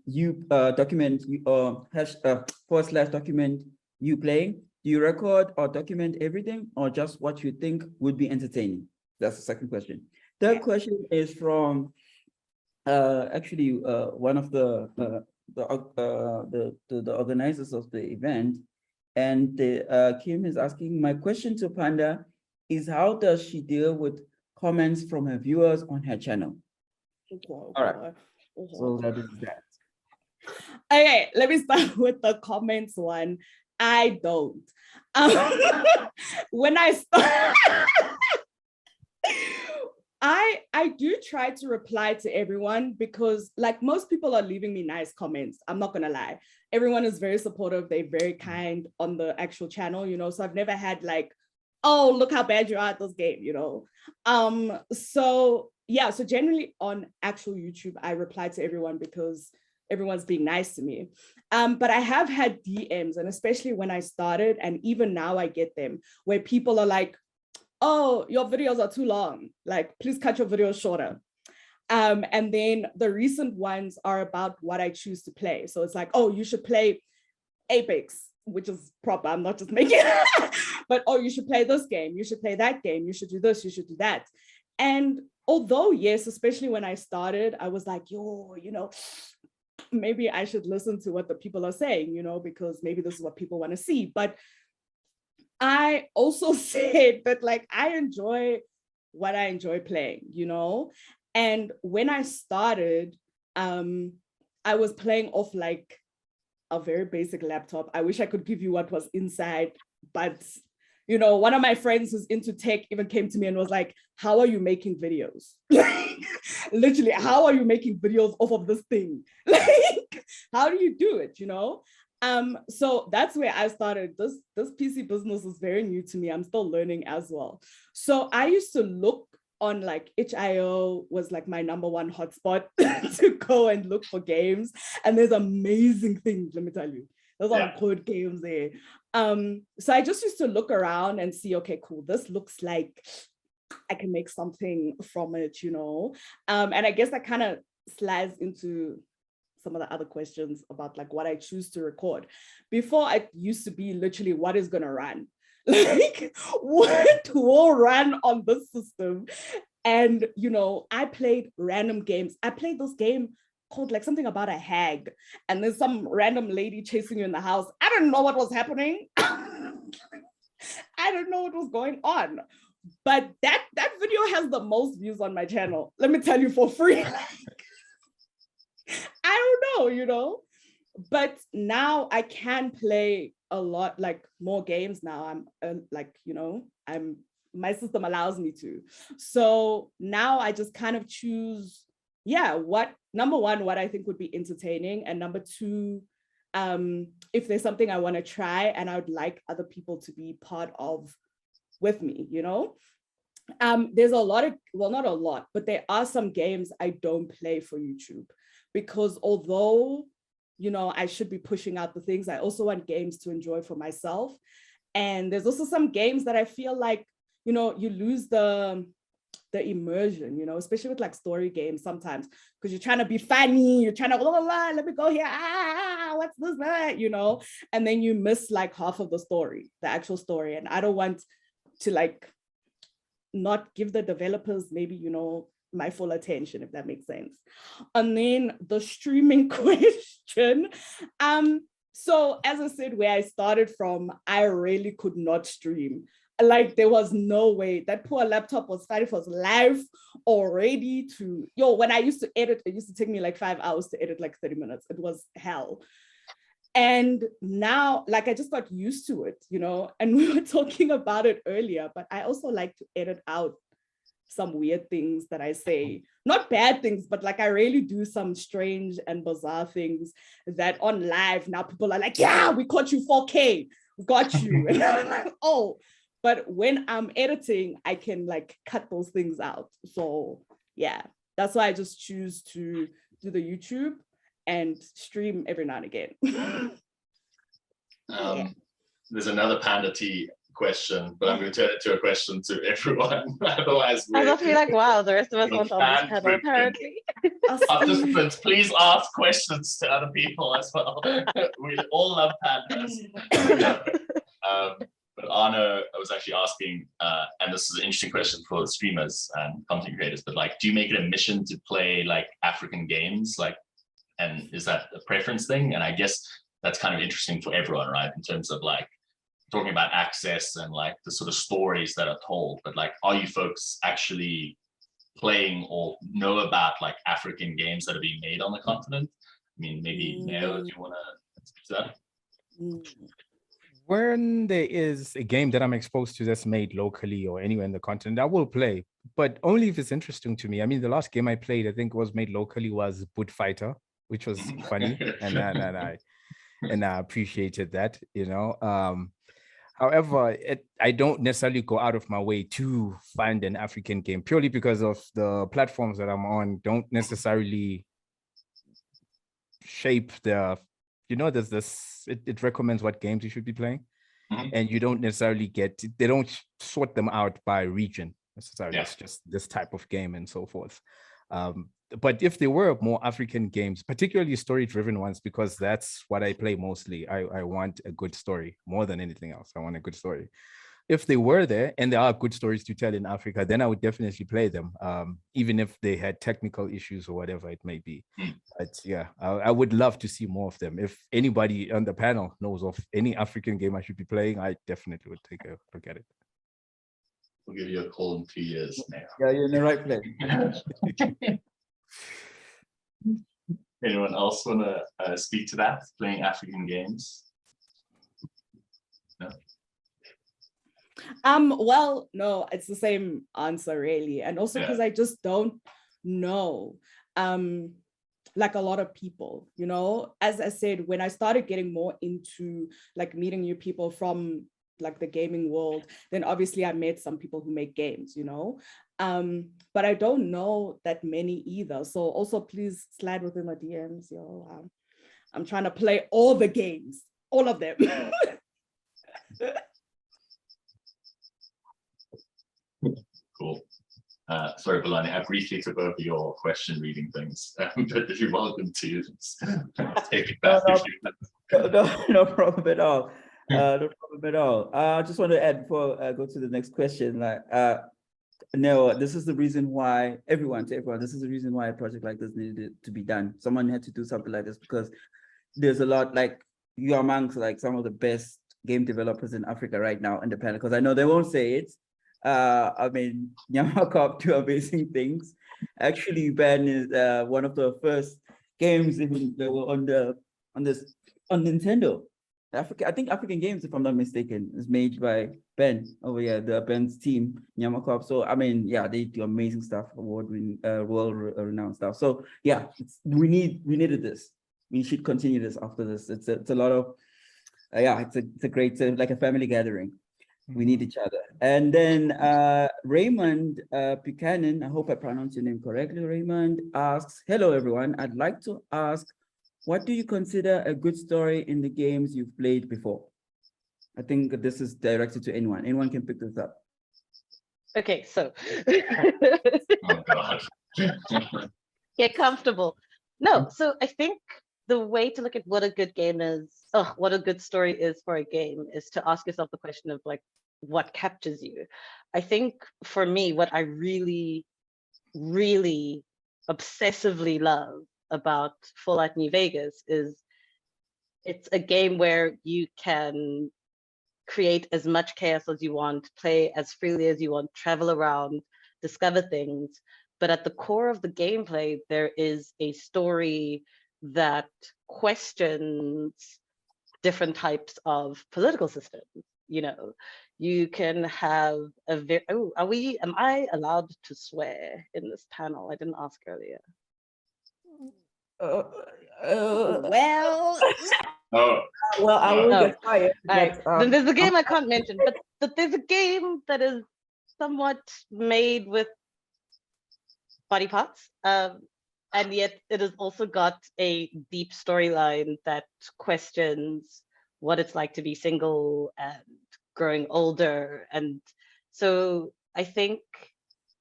document /document you playing? Do you record or document everything, or just what you think would be entertaining? That's the second question. Third question is from actually one of the organizers of the event, and Kim is asking, my question to Panda is, how does she deal with comments from her viewers on her channel? All right, so that is that. Okay, let me start with the comments one. I don't. When I start, I do try to reply to everyone, because like most people are leaving me nice comments. I'm not gonna lie. Everyone is very supportive. They're very kind on the actual channel, you know, so I've never had like, oh, look how bad you are at this game, you know? So yeah, so generally on actual YouTube, I reply to everyone because everyone's being nice to me. But I have had DMs, and especially when I started, and even now I get them, where people are like, oh, your videos are too long. Like, please cut your videos shorter. And then the recent ones are about what I choose to play. So it's like, oh, you should play Apex, which is proper. I'm not just making it. But, oh, you should play this game. You should play that game. You should do this. You should do that. And although, yes, especially when I started, I was like, yo, you know, maybe I should listen to what the people are saying, you know, because maybe this is what people want to see. But I also said that like, I enjoy what I enjoy playing, you know? And when I started, I was playing off like a very basic laptop. I wish I could give you what was inside, but you know, one of my friends who's into tech even came to me and was like, how are you making videos? Like, literally, how are you making videos off of this thing? Like, how do you do it, you know? So that's where I started. This PC business is very new to me. I'm still learning as well. So I used to look on like itch.io was like my #1 hotspot to go and look for games. And there's amazing things, let me tell you. There's all good games there. So I just used to look around and see, okay, cool, this looks like I can make something from it, you know? And I guess that kind of slides into some of the other questions about like what I choose to record. Before, it used to be literally what is gonna run, like what will run on this system. And you know, I played random games. I played this game called like something about a hag, and there's some random lady chasing you in the house. I don't know what was happening. I don't know what was going on. But that video has the most views on my channel. Let me tell you, for free. I don't know, you know, but now I can play a lot, like more games now. I'm like, you know, my system allows me to. So now I just kind of choose, yeah, what #1, what I think would be entertaining, and #2, if there's something I want to try and I would like other people to be part of with me, you know. There's a lot of, well, not a lot, but there are some games I don't play for YouTube, because although, you know, I should be pushing out the things, I also want games to enjoy for myself. And there's also some games that I feel like, you know, you lose the immersion, you know, especially with like story games sometimes, because you're trying to be funny, you're trying to, blah, blah, blah, let me go here, what's this, you know, and then you miss like half of the story, the actual story. And I don't want to like not give the developers maybe, you know, my full attention, if that makes sense. And then the streaming question. So as I said, where I started from, I really could not stream. Like there was no way. That poor laptop was fighting for its life already to, when I used to edit, it used to take me like 5 hours to edit like 30 minutes. It was hell. And now, like, I just got used to it, and we were talking about it earlier, but I also like to edit out some weird things that I say, not bad things, but like I really do some strange and bizarre things that on live now people are like, yeah, we caught you 4K, we got you. And I'm like, oh, but when I'm editing, I can like cut those things out. So yeah, that's why I just choose to do the YouTube and stream every now and again. There's another Panda Tea question, but I'm going to turn it to a question to everyone. Otherwise, I must be like, wow, the rest of us aren't on this panel, apparently. Participants, please ask questions to other people as well. We all love pandas. But Arno, I was actually asking, and this is an interesting question for streamers and content creators, but like, do you make it a mission to play like African games? Like, and is that a preference thing? And I guess that's kind of interesting for everyone, right? In terms of like, talking about access and like the sort of stories that are told, but like, are you folks actually playing or know about like African games that are being made on the continent? I mean, maybe Neo, do you want to speak to that? When there is a game that I'm exposed to that's made locally or anywhere in the continent, I will play, but only if it's interesting to me. I mean, the last game I played, I think was made locally, was Boot Fighter, which was funny, and I appreciated that, However, I don't necessarily go out of my way to find an African game purely because of the platforms that I'm on don't necessarily shape there's this, it recommends what games you should be playing. And you don't necessarily they don't sort them out by region necessarily. Yeah. It's just this type of game and so forth. But if there were more African games, particularly story-driven ones, because that's what I play mostly, I want a good story more than anything else. I want a good story. If they were there and there are good stories to tell in Africa, then I would definitely play them, even if they had technical issues or whatever it may be. But yeah, I would love to see more of them. If anybody on the panel knows of any African game I should be playing, I definitely would take a look at it. We'll give you a call in 2 years now. Yeah, you're in the right place. Anyone else want to speak to that, playing African games? No? Well, no, it's the same answer really. And also because I just don't know, like a lot of people, as I said, when I started getting more into like meeting new people from like the gaming world, then obviously I met some people who make games, but I don't know that many either. So also please slide within my DMs, I'm trying to play all the games, all of them. Cool. Sorry, Belani, I briefly took over your question reading things, but if you're welcome to take it back. No problem at all. No problem at all. I just want to add before I go to the next question, no, this is the reason why this is the reason why a project like this needed to be done. Someone had to do something like this because there's a lot, like, you're amongst like some of the best game developers in Africa right now in the panel, because I know they won't say it. I mean, Nyamakop do amazing things. Actually, Ben is one of the first games even that were on Nintendo. I think African Games, if I'm not mistaken, is made by Ben over here, Ben's team, Nyamakop. So I mean, yeah, they do amazing stuff, award-winning, world-renowned stuff. So yeah, we needed this. We should continue this after this. It's a lot of, it's a great like a family gathering. We need each other. And then Raymond Buchanan, I hope I pronounced your name correctly, Raymond, asks, hello everyone, I'd like to ask, what do you consider a good story in the games you've played before? I think this is directed to anyone. Anyone can pick this up. Okay, so. Oh God. Get comfortable. No, so I think the way to look at what a good game is, what a good story is for a game, is to ask yourself the question of like, what captures you? I think for me, what I really, really obsessively love about Fallout New Vegas is it's a game where you can create as much chaos as you want, play as freely as you want, travel around, discover things. But at the core of the gameplay, there is a story that questions different types of political systems. You know, you can have a very, oh, am I allowed to swear in this panel? I didn't ask earlier. Well, Oh, Well, I will Oh, get fired. all right. But, Then there's a game I can't mention, but there's a game that is somewhat made with body parts, and yet it has also got a deep storyline that questions what it's like to be single and growing older. And so I think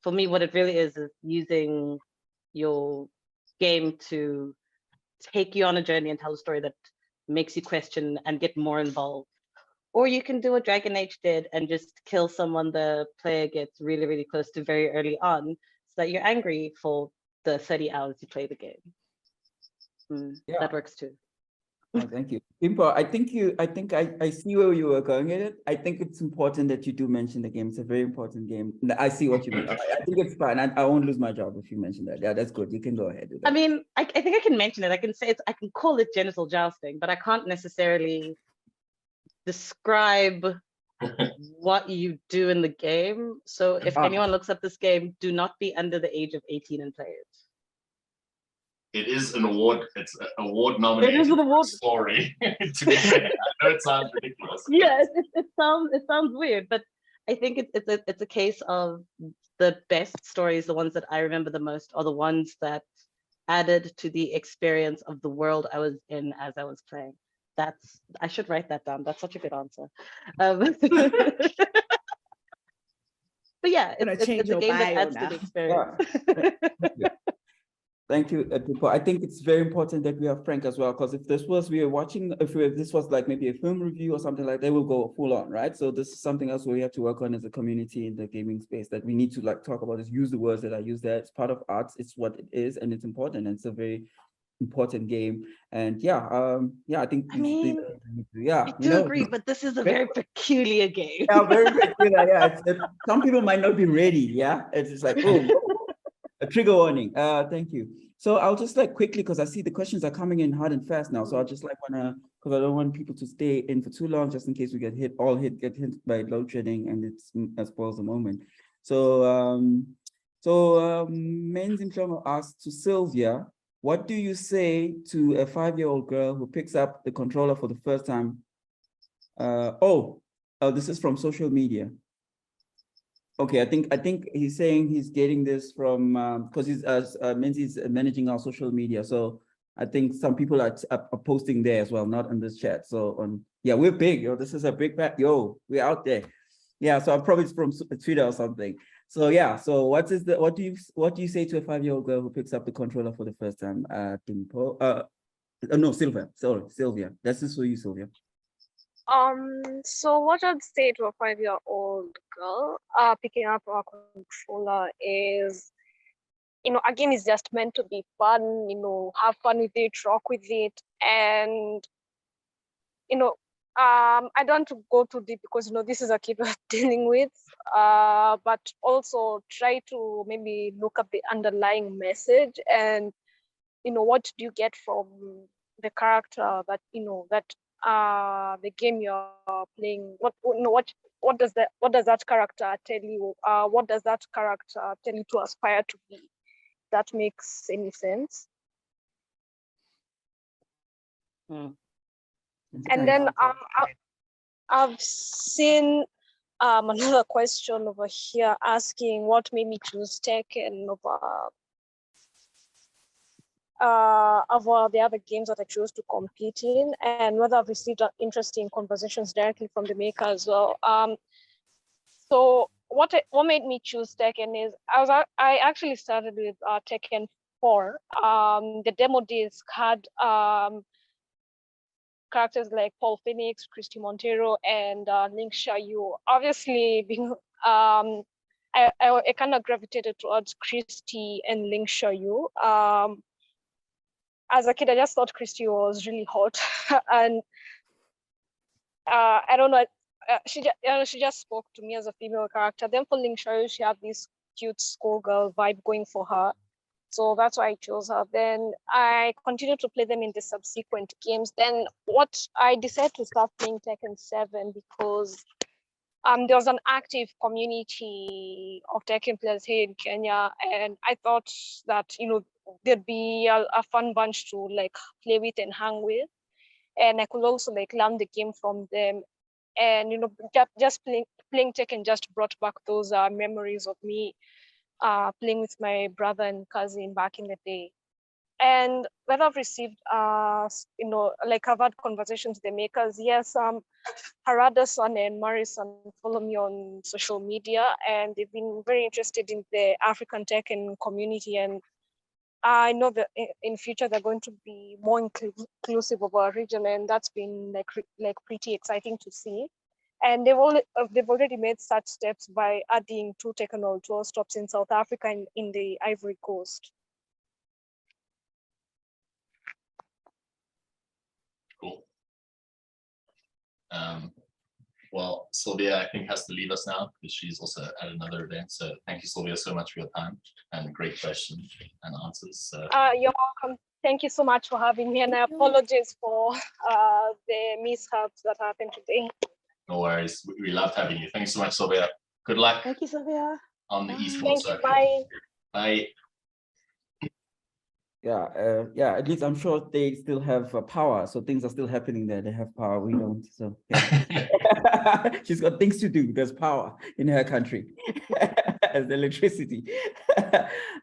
for me, what it really is using your game to take you on a journey and tell a story that makes you question and get more involved. Or you can do what Dragon Age did and just kill someone the player gets really, really close to very early on, so that you're angry for the 30 hours you play the game. Yeah. That works too. Oh, thank you. Pimpo, I see where you were going at it. I think it's important that you do mention the game. It's a very important game. I see what you mean. I think it's fine. I won't lose my job if you mention that. Yeah, that's good. You can go ahead with that. I mean, I think I can mention it. I can say I can call it genital jousting, but I can't necessarily describe what you do in the game. So if anyone looks up this game, do not be under the age of 18 and play it. it is an award. It's an award nominated. It is an award story. To be fair, I know it sounds ridiculous. Yeah, it sounds weird, but I think it's a case of the best stories, the ones that I remember the most, are the ones that added to the experience of the world I was in as I was playing. I should write that down. That's such a good answer. But yeah, it's a game that adds to the experience. Yeah. Thank you, Pimpo. I think it's very important that we are frank as well, because if this was this was like maybe a film review or something like that, we'll go full on, right? So this is something else we have to work on as a community in the gaming space, that we need to like talk about, is use the words that I use there. It's part of arts. It's what it is, and it's important. And it's a very important game. And I think I mean, I do agree, but this is a very peculiar game. Yeah, very peculiar. Yeah, some people might not be ready. Yeah, it's just like, oh, a trigger warning. Thank you. So I'll just like quickly, because I see the questions are coming in hard and fast now. So I'll just like because I don't want people to stay in for too long, just in case we get hit by load shedding and it spoils the moment. So Menzin Mhlongo asked to Sylvia, what do you say to a 5-year-old girl who picks up the controller for the first time? This is from social media. Okay, I think he's saying he's getting this from because he's Menzies managing our social media. So I think some people are posting there as well, not in this chat. So we're big. This is a big pack. We're out there. Yeah, so I'm probably from Twitter or something. So yeah, so what do you say to a 5-year-old girl who picks up the controller for the first time? No, Sylvia. This is for you, Sylvia. So what I'd say to a 5-year-old girl picking up a controller is, a game is just meant to be fun, have fun with it, rock with it. And, I don't want to go too deep because, this is a kid we're dealing with, but also try to maybe look up the underlying message and, what do you get from the character that, the game you're playing, what does that character tell you? What does that character tell you to aspire to be? That makes any sense. And then I've seen another question over here asking what made me choose Tekken over the other games that I chose to compete in, and whether I've received interesting conversations directly from the maker as well. So what made me choose Tekken is I actually started with Tekken 4. The demo disc had characters like Paul Phoenix, Christy Montero, and Link Xiaoyu. Obviously, being I kind of gravitated towards Christy and Link Xiaoyu. As a kid, I just thought Christy was really hot, and I don't know. she just spoke to me as a female character. Then for Ling Xiaoyu, she had this cute schoolgirl vibe going for her. So that's why I chose her. Then I continued to play them in the subsequent games. Then I decided to start playing Tekken 7 because there was an active community of Tekken players here in Kenya, and I thought that there'd be a fun bunch to like play with and hang with, and I could also like learn the game from them. And just playing Tekken just brought back those memories of me playing with my brother and cousin back in the day. And when I've received, like I've had conversations with the makers, yes, Harada-san and Mari-san follow me on social media, and they've been very interested in the African Tekken community. And I know that in future they're going to be more inclusive of our region, and that's been like pretty exciting to see. And they've already made such steps by adding 2 Tekken World Tour stops in South Africa and in the Ivory Coast. Cool. Well, Sylvia, I think, has to leave us now because she's also at another event. So thank you, Sylvia, so much for your time and great questions and answers. You're welcome. Thank you so much for having me, and I apologize for the mishaps that happened today. No worries. We loved having you. Thanks so much, Sylvia. Good luck. Thank you, Sylvia. On the Bye. esports Thank you. circuit. Bye. Bye. Yeah, at least I'm sure they still have power, so things are still happening there. They have power, we don't. So yeah. She's got things to do. There's power in her country as the electricity.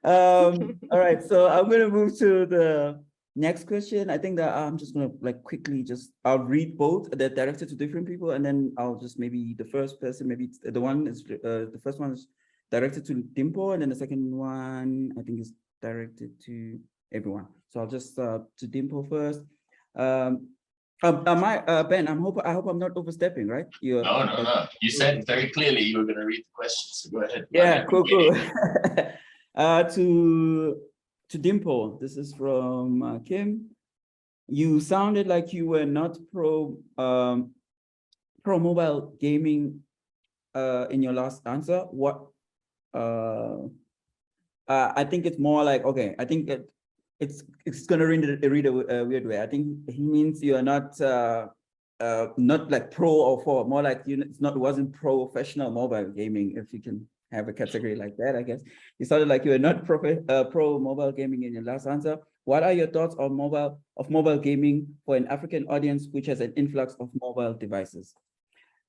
All right, so I'm going to move to the next question. I think that I'm just going to like quickly I'll read both. They're directed to different people, and then I'll just maybe the first person, maybe the one is the first one is directed to Dimpo, and then the second one I think is directed to everyone. So I'll just to Dimpo first. Ben, I hope I'm not overstepping, right? No. You said very clearly you were going to read the questions, so go ahead. Yeah, cool. To Dimpo, this is from Kim. You sounded like you were not pro mobile gaming in your last answer. What? I think it's more like, okay, I think it's gonna read a weird way. I think he means you are not like pro or for, more like it wasn't professional mobile gaming, if you can have a category like that, I guess. It sounded like you were not pro mobile gaming in your last answer. What are your thoughts on mobile gaming for an African audience which has an influx of mobile devices?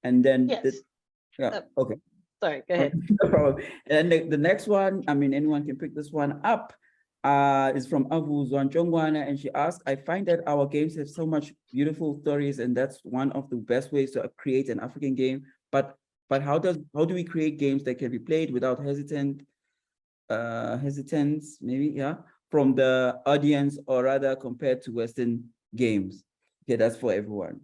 And then okay. Sorry, go ahead. No problem. And the next one, I mean, anyone can pick this one up, is from Avu Zwanchongwana, and she asked, I find that our games have so much beautiful stories, and that's one of the best ways to create an African game. But how do we create games that can be played without hesitance, maybe, yeah, from the audience, or rather compared to Western games? Okay, that's for everyone.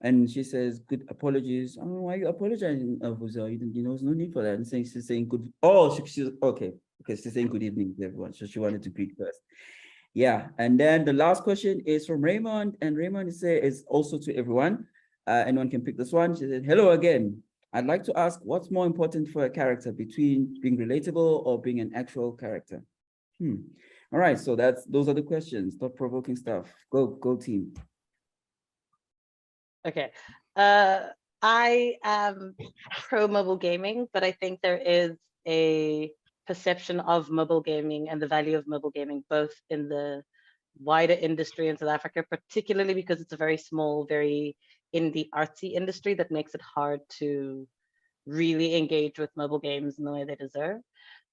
And she says, good apologies. Oh, why are you apologizing, Avuza? There's no need for that. And she's saying good. Oh, she's okay. Okay, she's saying good evening to everyone. So she wanted to greet first. Yeah. And then the last question is from Raymond. And Raymond is also to everyone. Anyone can pick this one. She said, hello again. I'd like to ask, what's more important for a character between being relatable or being an actual character? All right. So those are the questions. Thought-provoking stuff. Go team. Okay, I am pro mobile gaming, but I think there is a perception of mobile gaming and the value of mobile gaming, both in the wider industry in South Africa, particularly because it's a very small, very indie artsy industry that makes it hard to really engage with mobile games in the way they deserve.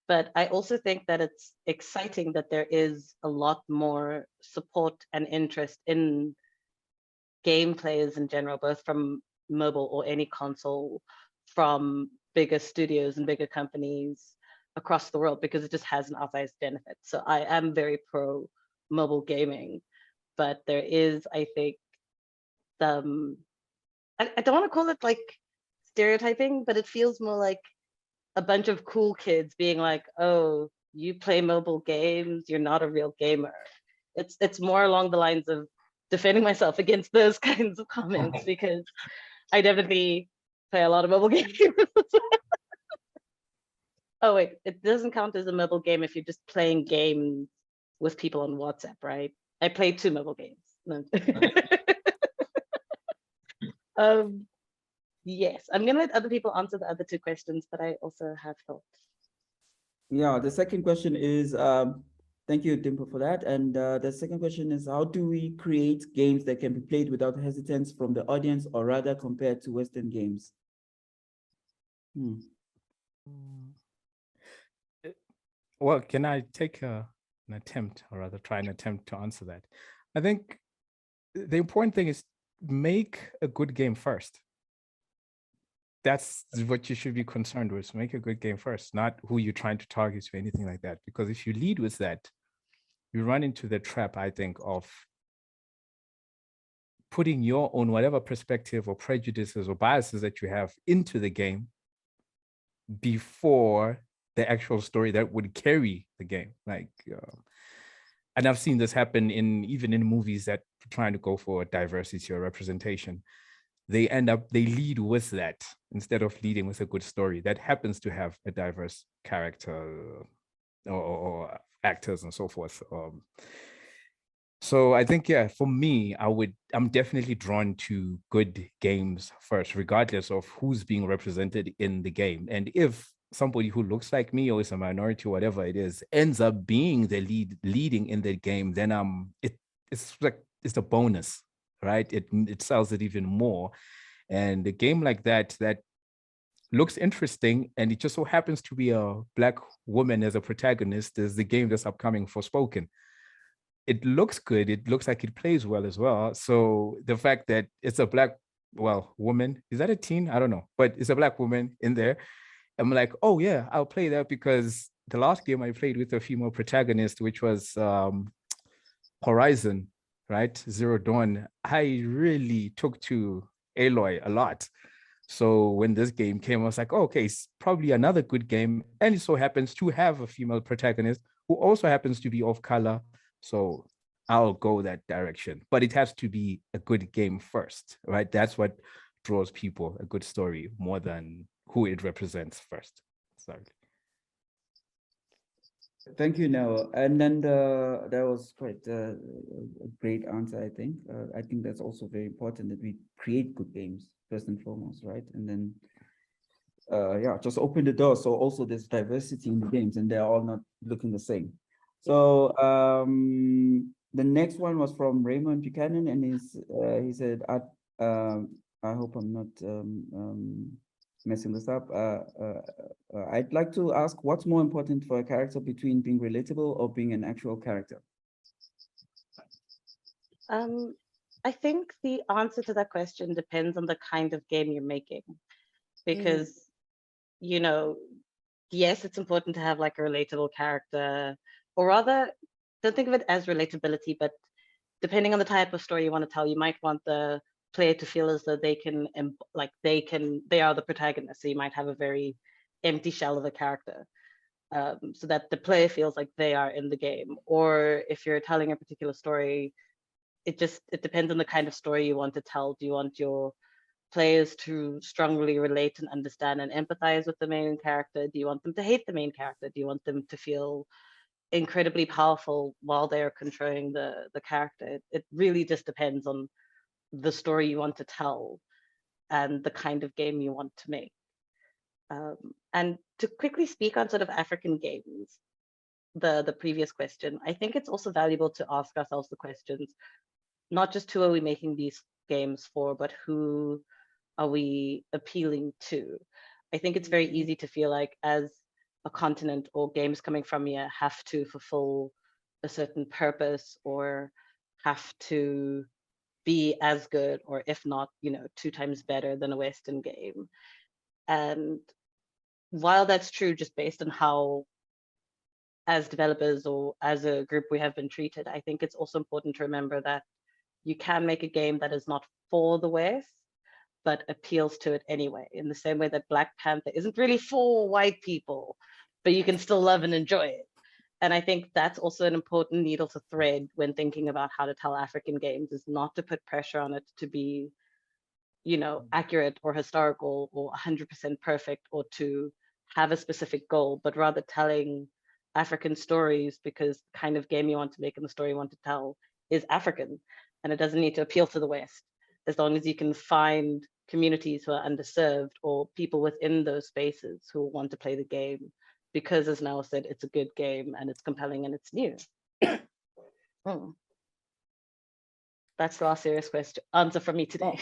But I also think that it's exciting that there is a lot more support and interest in game players in general, both from mobile or any console, from bigger studios and bigger companies across the world, because it just has an outsized benefit. So I am very pro mobile gaming, but there is, I think, I don't want to call it like stereotyping, but it feels more like a bunch of cool kids being like, oh, you play mobile games, you're not a real gamer. It's more along the lines of defending myself against those kinds of comments, because I definitely play a lot of mobile games. Oh wait, it doesn't count as a mobile game if you're just playing games with people on WhatsApp, right? I played 2 mobile games. No. Yes, I'm gonna let other people answer the other 2 questions, but I also have thoughts. Yeah, the second question is, thank you, Dimple, for that. And the second question is, how do we create games that can be played without hesitance from the audience, or rather compared to Western games? Well, can I take an attempt, or rather try an attempt to answer that? I think the important thing is make a good game first. That's what you should be concerned with. Make a good game first, not who you're trying to target or anything like that. Because if you lead with that, you run into the trap, I think, of putting your own whatever perspective or prejudices or biases that you have into the game before the actual story that would carry the game. And I've seen this happen even in movies that are trying to go for diversity or representation. They lead with that instead of leading with a good story that happens to have a diverse character or actors and so forth. So I think, yeah, for me, I'm definitely drawn to good games first, regardless of who's being represented in the game. And if somebody who looks like me or is a minority, whatever it is, ends up being the leading in the game, then it's a bonus, right? It sells it even more. And a game like that looks interesting, and it just so happens to be a Black woman as a protagonist, is the game that's upcoming for Spoken. It looks good. It looks like it plays well as well. So the fact that it's a Black, woman, is that a teen? I don't know, but it's a Black woman in there. I'm like, oh yeah, I'll play that, because the last game I played with a female protagonist, which was Horizon, right? Zero Dawn, I really took to Aloy a lot. So when this game came, I was like, oh, okay, it's probably another good game. And it so happens to have a female protagonist who also happens to be of color. So I'll go that direction. But it has to be a good game first, right? That's what draws people, a good story, more than who it represents first. Sorry. Thank you, Noah. And then that was quite a great answer, I think. I think that's also very important that we create good games first and foremost, right? And then, yeah, just open the door. So also there's diversity in the games, and they're all not looking the same. So the next one was from Raymond Buchanan, and he said, I hope I'm not messing this up. I'd like to ask, what's more important for a character between being relatable or being an actual character? I think the answer to that question depends on the kind of game you're making, because, you know, yes, it's important to have like a relatable character, or rather, don't think of it as relatability, but depending on the type of story you want to tell, you might want the player to feel as though they are the protagonist. So you might have a very empty shell of a character, so that the player feels like they are in the game. Or if you're telling a particular story, it depends on the kind of story you want to tell. Do you want your players to strongly relate and understand and empathize with the main character? Do you want them to hate the main character? Do you want them to feel incredibly powerful while they're controlling the character? It really just depends on the story you want to tell and the kind of game you want to make. And to quickly speak on sort of African games, the previous question, I think it's also valuable to ask ourselves the questions, not just who are we making these games for, but who are we appealing to? I think it's very easy to feel like as a continent or games coming from here have to fulfill a certain purpose or have to be as good, or if not, 2 times better than a Western game. And while that's true, just based on how as developers or as a group we have been treated, I think it's also important to remember that you can make a game that is not for the West, but appeals to it anyway, in the same way that Black Panther isn't really for white people, but you can still love and enjoy it. And I think that's also an important needle to thread when thinking about how to tell African games, is not to put pressure on it to be accurate or historical or 100% perfect, or to have a specific goal, but rather telling African stories, because the kind of game you want to make and the story you want to tell is African, and it doesn't need to appeal to the West, as long as you can find communities who are underserved or people within those spaces who want to play the game, because as Nell said, it's a good game and it's compelling and it's new. That's the last serious answer from me today.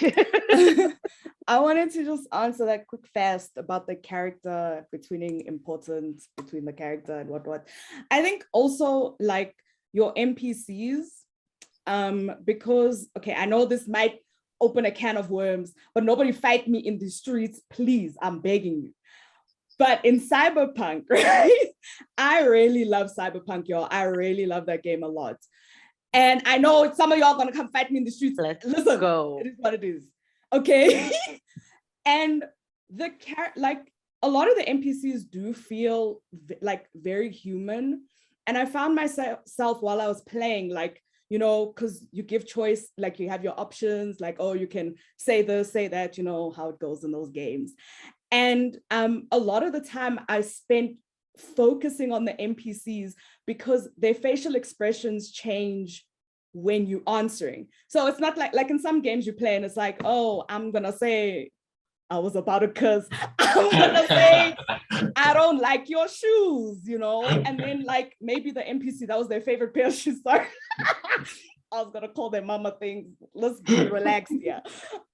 I wanted to just answer that quick fast about the character, importance between the character and what. I think also like your NPCs, because, okay, I know this might open a can of worms, but nobody fight me in the streets, please, I'm begging you. But in Cyberpunk, right? I really love Cyberpunk, y'all. I really love that game a lot. And I know some of y'all gonna come fight me in the streets. Listen, go. It is what it is. Okay. And like a lot of the NPCs do feel like very human. And I found myself while I was playing, like, because you give choice, like you have your options, like, oh, you can say this, say that, how it goes in those games. And a lot of the time I spent focusing on the NPCs because their facial expressions change when you're answering. So it's not like in some games you play and it's like, oh, I'm gonna say I was about to curse. I'm gonna say I don't like your shoes, and then like maybe the NPC, that was their favorite pair of shoes. Sorry. I was gonna call them mama things. Let's be relaxed here.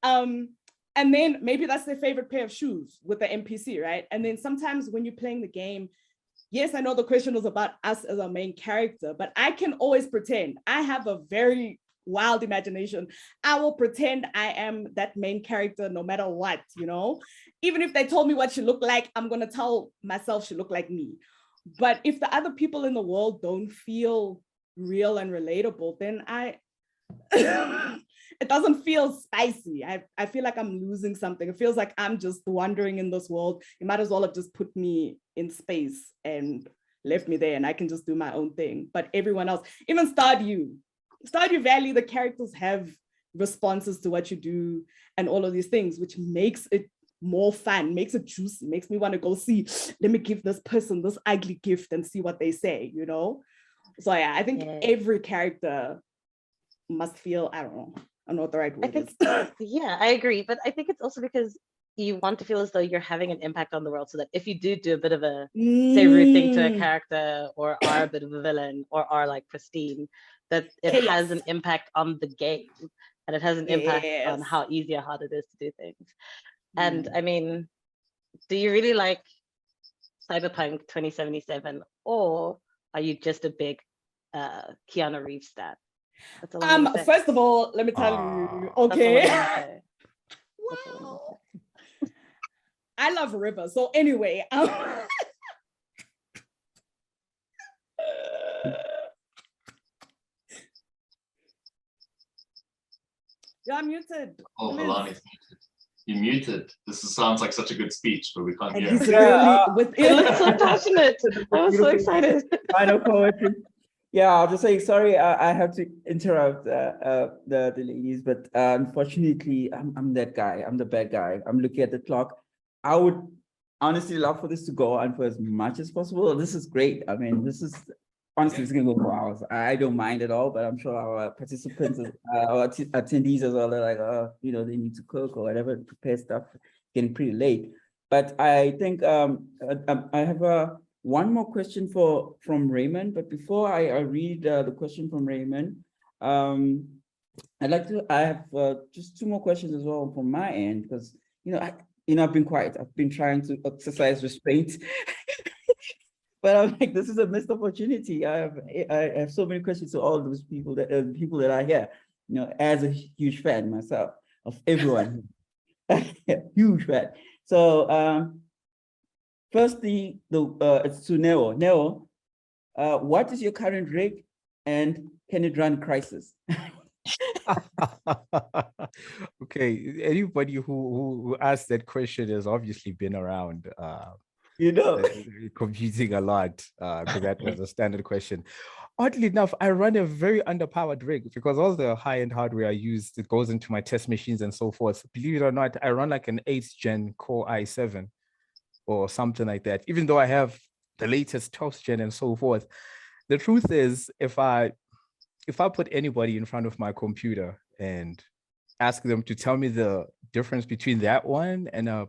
And then maybe that's their favorite pair of shoes with the NPC, right? And then sometimes when you're playing the game, yes, I know the question was about us as a main character, but I can always pretend. I have a very wild imagination. I will pretend I am that main character no matter what, Even if they told me what she looked like, I'm gonna tell myself she looked like me. But if the other people in the world don't feel real and relatable, then it doesn't feel spicy. I feel like I'm losing something. It feels like I'm just wandering in this world. You might as well have just put me in space and left me there and I can just do my own thing. But everyone else, even Stardew Valley, the characters have responses to what you do and all of these things, which makes it more fun, makes it juicy, makes me want to go see, let me give this person this ugly gift and see what they say, So yeah, I think every character must feel, I don't know what the right word is. Yeah, I agree. But I think it's also because you want to feel as though you're having an impact on the world, so that if you do a bit of a, say, rude thing to a character, or are a bit of a villain, or are like pristine, that it has an impact on the game, and it has an impact on how easy or hard it is to do things. And I mean, do you really like Cyberpunk 2077, or are you just a big Keanu Reeves stan? First of all, let me tell you, okay. Wow. I love River. So anyway, you're muted. Oh, Alani's muted. You're muted. Sounds like such a good speech, but we can't hear. He's really it looks so passionate. I was so excited. Final poetry. Yeah, I'll just say sorry. I have to interrupt the ladies, but unfortunately, I'm that guy. I'm the bad guy. I'm looking at the clock. I would honestly love for this to go on for as much as possible. This is great. I mean, honestly, it's gonna go for hours. I don't mind at all, but I'm sure our participants, our attendees as well, they're like, they need to cook or whatever, prepare stuff. Getting pretty late. But I think I have one more question from Raymond. But before I read the question from Raymond, I have just two more questions as well from my end, because I've been quiet. I've been trying to exercise restraint. But I'm like, this is a missed opportunity. I have so many questions to all those people that are here. As a huge fan myself of everyone, huge fan. So firstly, it's to Neo. Neo, what is your current rig, and can it run Crisis? Okay, anybody who asked that question has obviously been around. Confusing a lot, because that was a standard question. oddly enough, I run a very underpowered rig because all the high-end hardware I use, it goes into my test machines and so forth. Believe it or not, I run like an 8th gen Core i7 or something like that, even though I have the latest 12th gen and so forth. The truth is, if I put anybody in front of my computer and ask them to tell me the difference between that one and a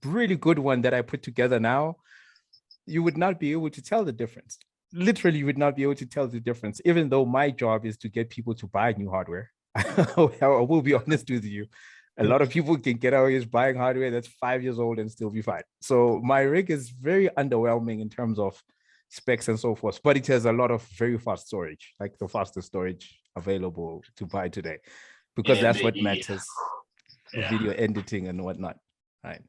really good one that I put together now, you would not be able to tell the difference. Literally, you would not be able to tell the difference, even though my job is to get people to buy new hardware. I will be honest with you. A lot of people can get away with buying hardware that's 5 years old and still be fine. So my rig is very underwhelming in terms of specs and so forth, but it has a lot of very fast storage, like the fastest storage available to buy today, because that's what matters with video editing and whatnot, right?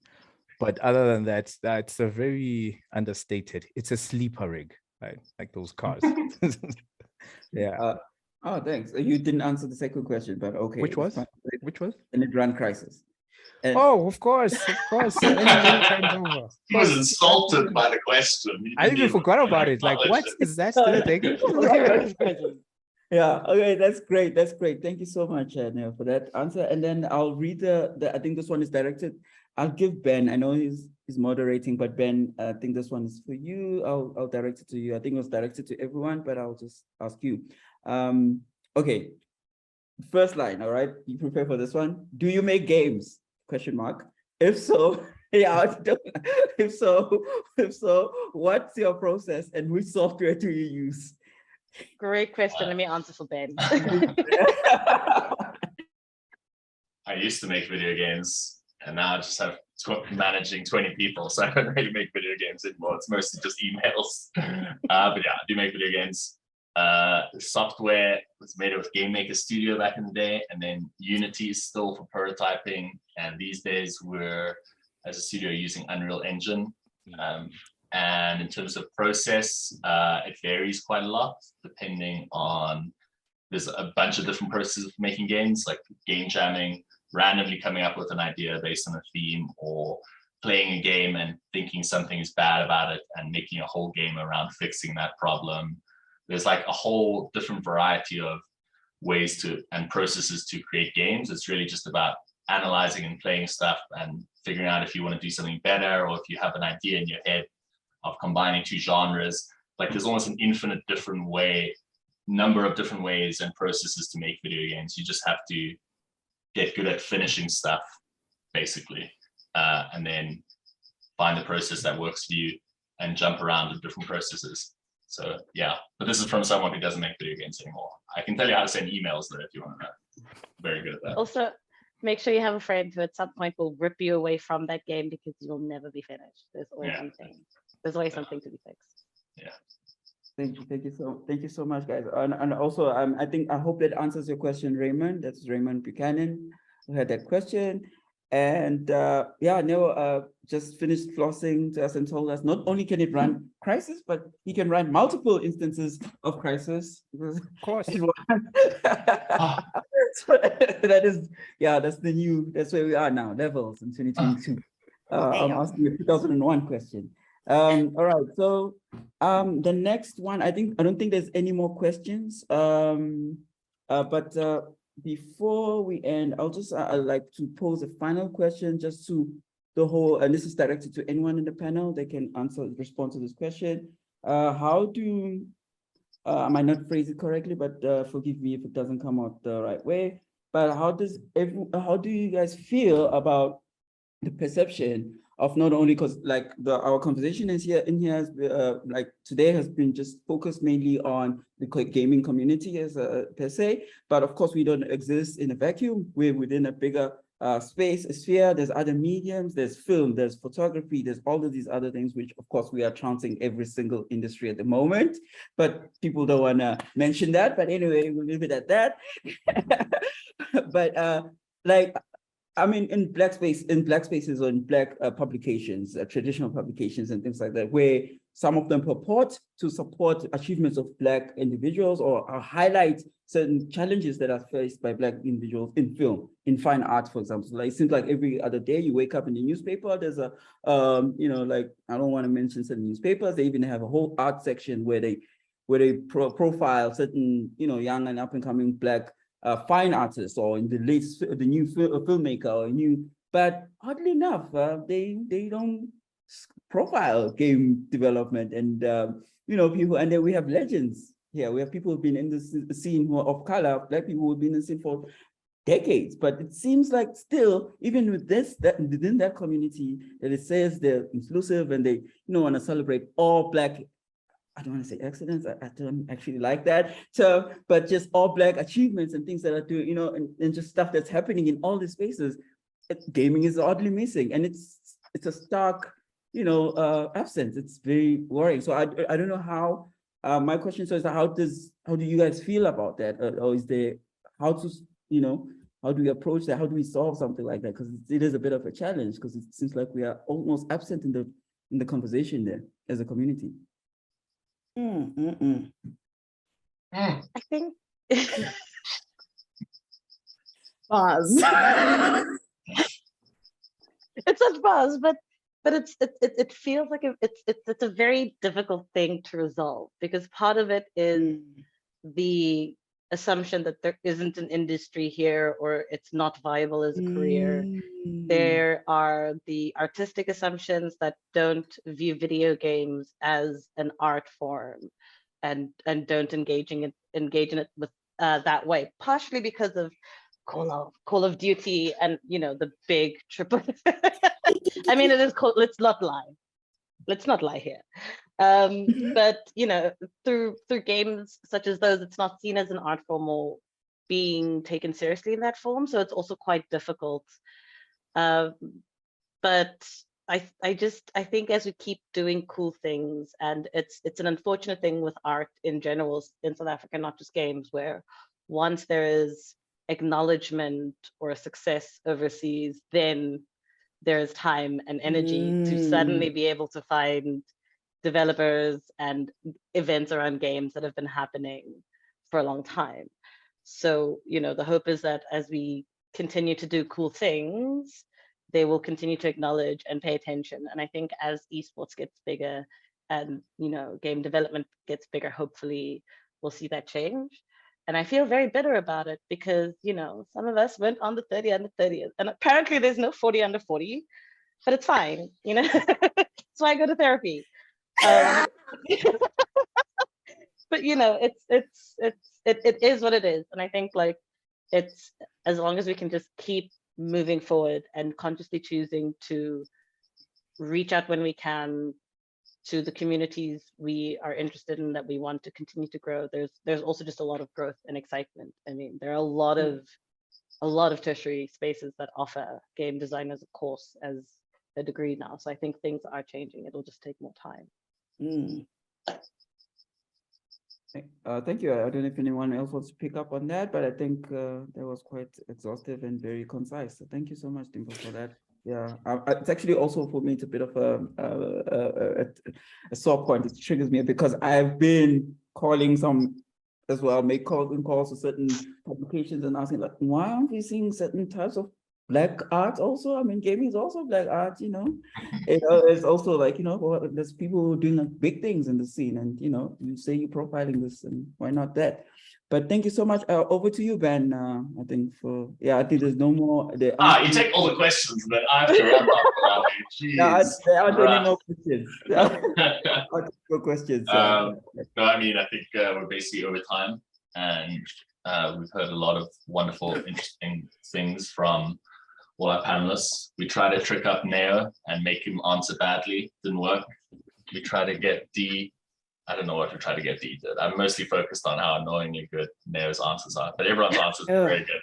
But other than that, that's a very understated. It's a sleeper rig, right? Like those cars. Yeah. Oh, thanks. You didn't answer the second question, but okay. Which was? Which was? And it ran Crisis. And Oh, of course. Many times over. He was insulted by the question. I even forgot about it. Like, what is that still a thing? Yeah, okay, that's great. That's great. Thank you so much, Neil, for that answer. And then I'll read the I think this one is directed. I'll give Ben, I know he's moderating, but Ben, I think this one is for you. I'll direct it to you. I think it was directed to everyone, but I'll just ask you. Okay, first line, all right? You prepare for this one? Do you make games? Question mark. If so, yeah, if so, what's your process and which software do you use? Great question. Let me answer for Ben. I used to make video games, and now I just have managing 20 people, so I don't really make video games anymore. It's mostly just emails. But yeah, I do make video games. The software was made with Game Maker Studio back in the day, and then Unity is still for prototyping. And these days we're, as a studio, using Unreal Engine. And in terms of process, it varies quite a lot depending on, there's a bunch of different processes for making games, like game jamming, randomly coming up with an idea based on a theme, or playing a game and thinking something is bad about it and making a whole game around fixing that problem. There's like a whole different variety of ways to and processes to create games. It's really just about analyzing and playing stuff and figuring out if you want to do something better, or if you have an idea in your head of combining two genres. Like there's almost an infinite number of different ways and processes to make video games. You just have to get good at finishing stuff, basically, and then find the process that works for you and jump around the different processes. So yeah, but this is from someone who doesn't make video games anymore. I can tell you how to send emails though, if you want to know. Very good at that. Also, make sure you have a friend who at some point will rip you away from that game, because you'll never be finished. There's always something to be fixed. Yeah. Thank you so much, guys. And also, I hope that answers your question, Raymond. That's Raymond Buchanan who had that question. And yeah, Neil just finished flossing to us and told us not only can it run Crisis, but he can run multiple instances of Crisis. Of course. So that is, yeah, that's where we are now, levels in 2022. I'm asking a 2001 question. All right, so the next one, I don't think there's any more questions. But before we end, I'd like to pose a final question just to the whole, and this is directed to anyone in the panel. They can respond to this question. How do, I might not phrase it correctly, but forgive me if it doesn't come out the right way. But how do you guys feel about the perception of not only, because like our conversation is like today has been just focused mainly on the gaming community as per se, but of course we don't exist in a vacuum. We're within a bigger a sphere. There's other mediums, there's film, there's photography, there's all of these other things, which of course we are trouncing every single industry at the moment, but people don't want to mention that. But anyway, we'll leave it at that. But like, I mean, in black spaces or in black publications, traditional publications and things like that, where some of them purport to support achievements of black individuals or highlight certain challenges that are faced by black individuals in film, in fine art, for example. Like, it seems like every other day you wake up in the newspaper, there's a, like, I don't want to mention certain newspapers, they even have a whole art section where they where they profile certain, young and up and coming Black fine artists, or in the new filmmaker, or but oddly enough, they don't profile game development and people, and then we have legends here. We have people who've been in the scene who are of color, Black people who've been in the scene for decades, but it seems like still, even with within that community, that it says they're inclusive and they want to celebrate all Black, I don't want to say excellence, I don't actually like that. So, but just all Black achievements and things that are doing, and just stuff that's happening in all these spaces. Gaming is oddly missing, and it's a stark, absence. It's very worrying. So I don't know how. My question is, how do you guys feel about that, or is there how to how do we approach that? How do we solve something like that? Because it is a bit of a challenge, because it seems like we are almost absent in the conversation there as a community. I think Buzz. it's a buzz, but it feels like it's a very difficult thing to resolve, because part of it is the assumption that there isn't an industry here, or it's not viable as a career. There are the artistic assumptions that don't view video games as an art form, and don't engage in it with that way, partially because of Call of Duty and the big triple. I mean, it is called. Let's not lie here. But through games such as those, it's not seen as an art form or being taken seriously in that form. So it's also quite difficult. But I think as we keep doing cool things, and it's an unfortunate thing with art in general in South Africa, not just games, where once there is acknowledgement or a success overseas, then there's time and energy to suddenly be able to find developers and events around games that have been happening for a long time. So, the hope is that as we continue to do cool things, they will continue to acknowledge and pay attention. And I think as esports gets bigger and, game development gets bigger, hopefully we'll see that change. And I feel very bitter about it because, some of us went on the 30 under 30, and apparently there's no 40 under 40, but it's fine, That's why I go to therapy. But it is what it is. And I think it's, as long as we can just keep moving forward and consciously choosing to reach out when we can to the communities we are interested in, that we want to continue to grow, there's also just a lot of growth and excitement. I mean, there are a lot of tertiary spaces that offer game design as a course, as a degree now. So I think things are changing. It'll just take more time. Thank you. I don't know if anyone else wants to pick up on that, but I think that was quite exhaustive and very concise. So thank you so much, Dimple, for that. Yeah, it's actually also for me, it's a bit of a sore point. It triggers me because I've been calling some as well, make calls to certain publications and asking like, why aren't we seeing certain types of Black art also? I mean, gaming is also Black art, It's also like, there's people doing like big things in the scene, and you say you're profiling this, and why not that? But thank you so much. Over to you, Ben. I think I think there's no more. You take all the questions, but I have to wrap up. There aren't any more questions. I'll take your questions. No, I mean, I think we're basically over time, and we've heard a lot of wonderful, interesting things from all our panelists. We try to trick up Neo and make him answer badly. Didn't work. We try to get D. I don't know what we try to get D did. I'm mostly focused on how annoyingly good Neo's answers are, but everyone's answers are very good.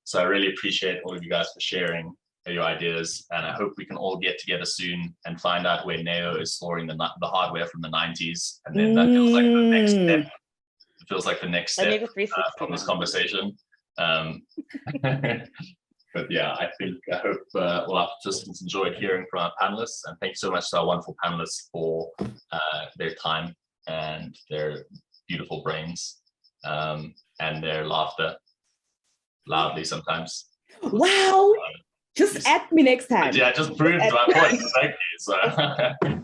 So I really appreciate all of you guys for sharing your ideas, and I hope we can all get together soon and find out where Neo is storing the hardware from the 90s, and then that feels like the next step. It feels like the next step from this conversation. But yeah, I hope all our participants enjoyed hearing from our panelists, and thank you so much to our wonderful panelists for their time and their beautiful brains and their laughter, loudly sometimes. Wow! Just at me next time. Yeah, just proved my point. Thank you. So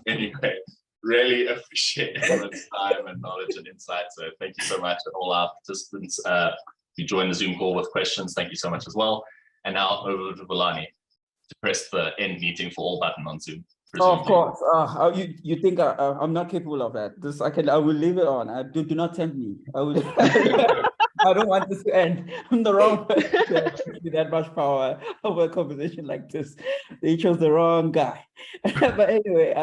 anyway, really appreciate everyone's time and knowledge and insight. So thank you so much, and all our participants who joined the Zoom call with questions. Thank you so much as well. And now over to Villani to press the end meeting for all button on Zoom. Oh, of course. You think I'm not capable of that? I will leave it on. Do not tempt me. I will. I don't want this to end. I'm the wrong person to give that much power over a conversation like this. They chose the wrong guy. But anyway,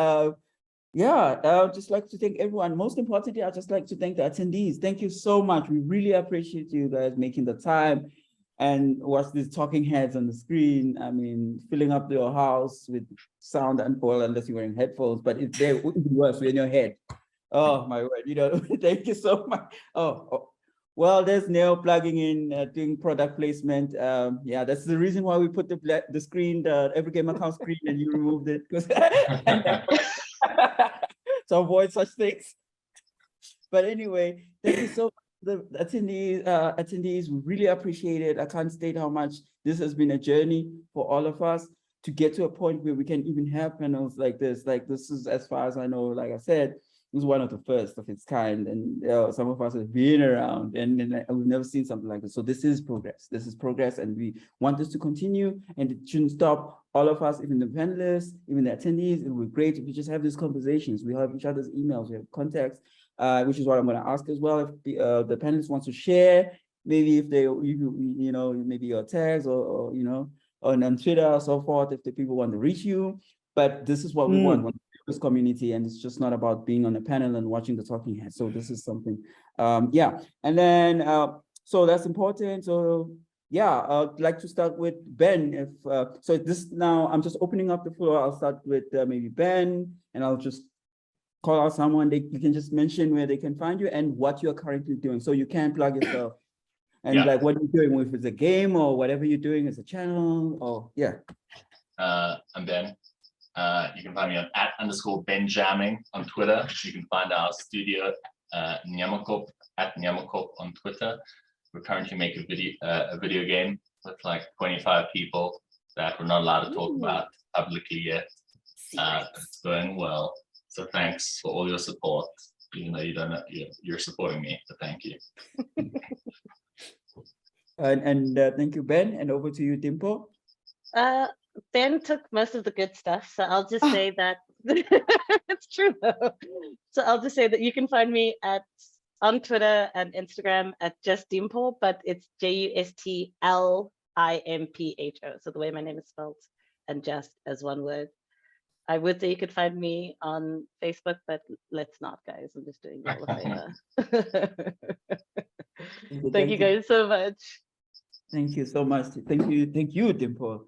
yeah, I'd just like to thank everyone. Most importantly, I'd just like to thank the attendees. Thank you so much. We really appreciate you guys making the time and watch these talking heads on the screen. I mean, filling up your house with sound and all, unless you're wearing headphones, but it's there, it would be worse in your head. Oh my word, thank you so much. Well, there's Neil plugging in, doing product placement. Yeah, that's the reason why we put the screen, the Every Game Account screen, and you removed it because to avoid such things. But anyway, thank you so much. The attendees, we really appreciate it. I can't state how much this has been a journey for all of us to get to a point where we can even have panels like this. Like this is, as far as I know, like I said, it was one of the first of its kind, and some of us have been around, and we've never seen something like this. So this is progress. This is progress, and we want this to continue, and it shouldn't stop. All of us, even the panelists, even the attendees, it would be great if we just have these conversations. We have each other's emails, we have contacts, which is what I'm going to ask as well. If the panelists want to share, maybe if they, maybe your tags or on Twitter or so forth, if the people want to reach you. But this is what we want this community, and it's just not about being on a panel and watching the talking heads. So this is something, yeah. And then, so that's important. So yeah, I'd like to start with Ben. If so, this now I'm just opening up the floor. I'll start with maybe Ben, and I'll just call out someone. You can just mention where they can find you and what you're currently doing. So you can plug yourself and like what you're doing, if it's a game or whatever you're doing as a channel. Or yeah. I'm Ben. You can find me on @_Benjamming on Twitter. You can find our studio Nyamakop @Nyamakop on Twitter. We're currently making a video game with like 25 people that we're not allowed to talk about publicly yet. It's going well. So thanks for all your support, even though you don't know, you're supporting me. So thank you. And thank you, Ben. And over to you, Dimpo. Ben took most of the good stuff, so I'll just say that it's true though. So I'll just say that you can find me on Twitter and Instagram at JustDimpho, but it's JUSTLIMPHO. So the way my name is spelled, and just as one word. I would say you could find me on Facebook, but let's not, guys. I'm just doing you all a favor. Thank you guys so much. Thank you so much. Thank you, Dimpo.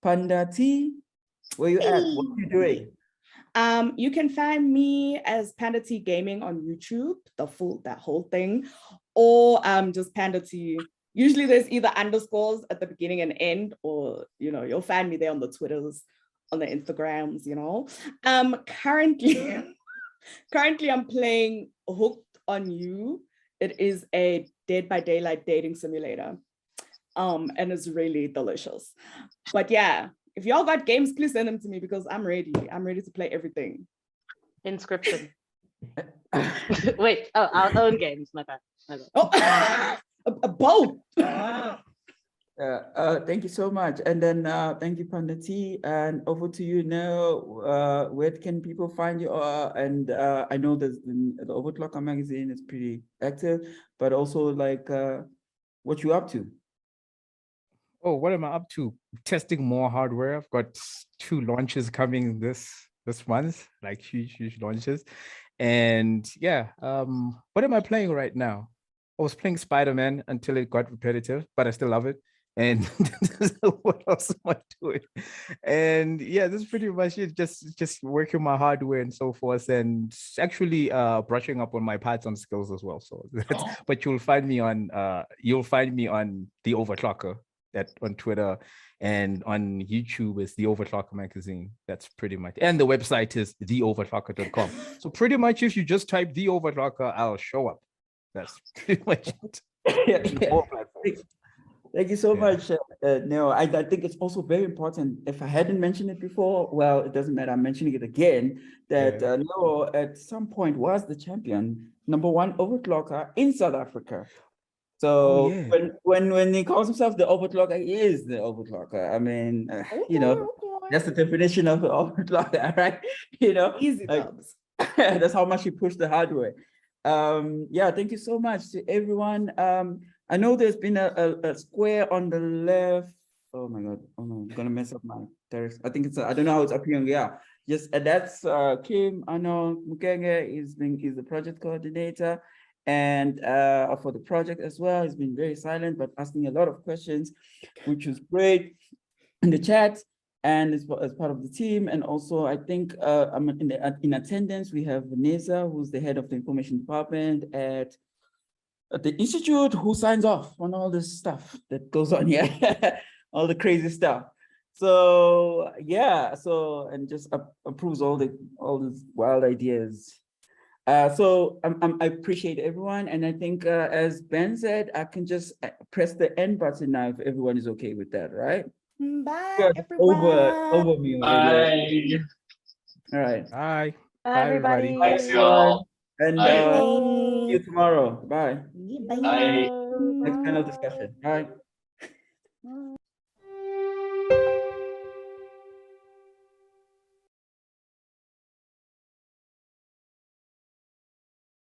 Panda T, where you at? What are you doing? You can find me as Panda T Gaming on YouTube, that whole thing, or just Panda T. Usually there's either underscores at the beginning and end, or you'll find me there on the Twitters, on the Instagrams, currently I'm playing Hooked on You. It is a Dead by Daylight dating simulator. And it's really delicious. But yeah, if y'all got games, please send them to me because I'm ready. I'm ready to play everything. Inscription. Wait, our own games, my bad. Oh, both. Thank you so much. And then thank you, Panda T. And over to you now. Where can people find you? And I know there's the Overclocker magazine is pretty active, but also like what you up to? Oh, what am I up to? Testing more hardware. I've got 2 launches coming this month, like huge launches. And yeah, what am I playing right now? I was playing Spider-Man until it got repetitive, but I still love it. And what else am I doing? And yeah, this is pretty much it. Just working my hardware and so forth, and actually brushing up on my Python skills as well. So but you'll find me on the Overclocker on Twitter, and on YouTube is the Overclocker magazine. That's pretty much, and the website is theoverclocker.com. So pretty much if you just type the Overclocker, I'll show up. That's pretty much it. Yeah. Thank you so Yeah. much, Neo. I think it's also very important. If I hadn't mentioned it before, well, it doesn't matter. I'm mentioning it again. That Yeah. Neo at some point was the champion, #1 overclocker in South Africa. So yeah. when he calls himself the overclocker, he is the overclocker. I mean, you know, that's the definition of the overclocker, right? You know, Easy like, dubs. that's how much he pushed the hardware. Yeah, thank you so much to everyone. I know there's been a square on the left. Oh my God, oh no, I'm gonna mess up my text. I think it's, I don't know how it's appearing. Yeah, yes, that's Kim Ano Mukenge is the project coordinator. And for the project as well, he's been very silent, but asking a lot of questions, which was great in the chat and as part of the team. And also, I think I'm in attendance, we have Vanessa, who's the head of the information department at the Institute, who signs off on all this stuff that goes on here, all the crazy stuff. So yeah, so and just approves all these wild ideas. So I appreciate everyone, and I think as Ben said, I can just press the end button now if everyone is okay with that, right? Bye, Yeah, everyone. over me already. Bye. All right. Bye. Bye, everybody. everybody. Thanks, y'all. And Bye. see you tomorrow. Bye. Bye. Bye. Next panel discussion. Bye.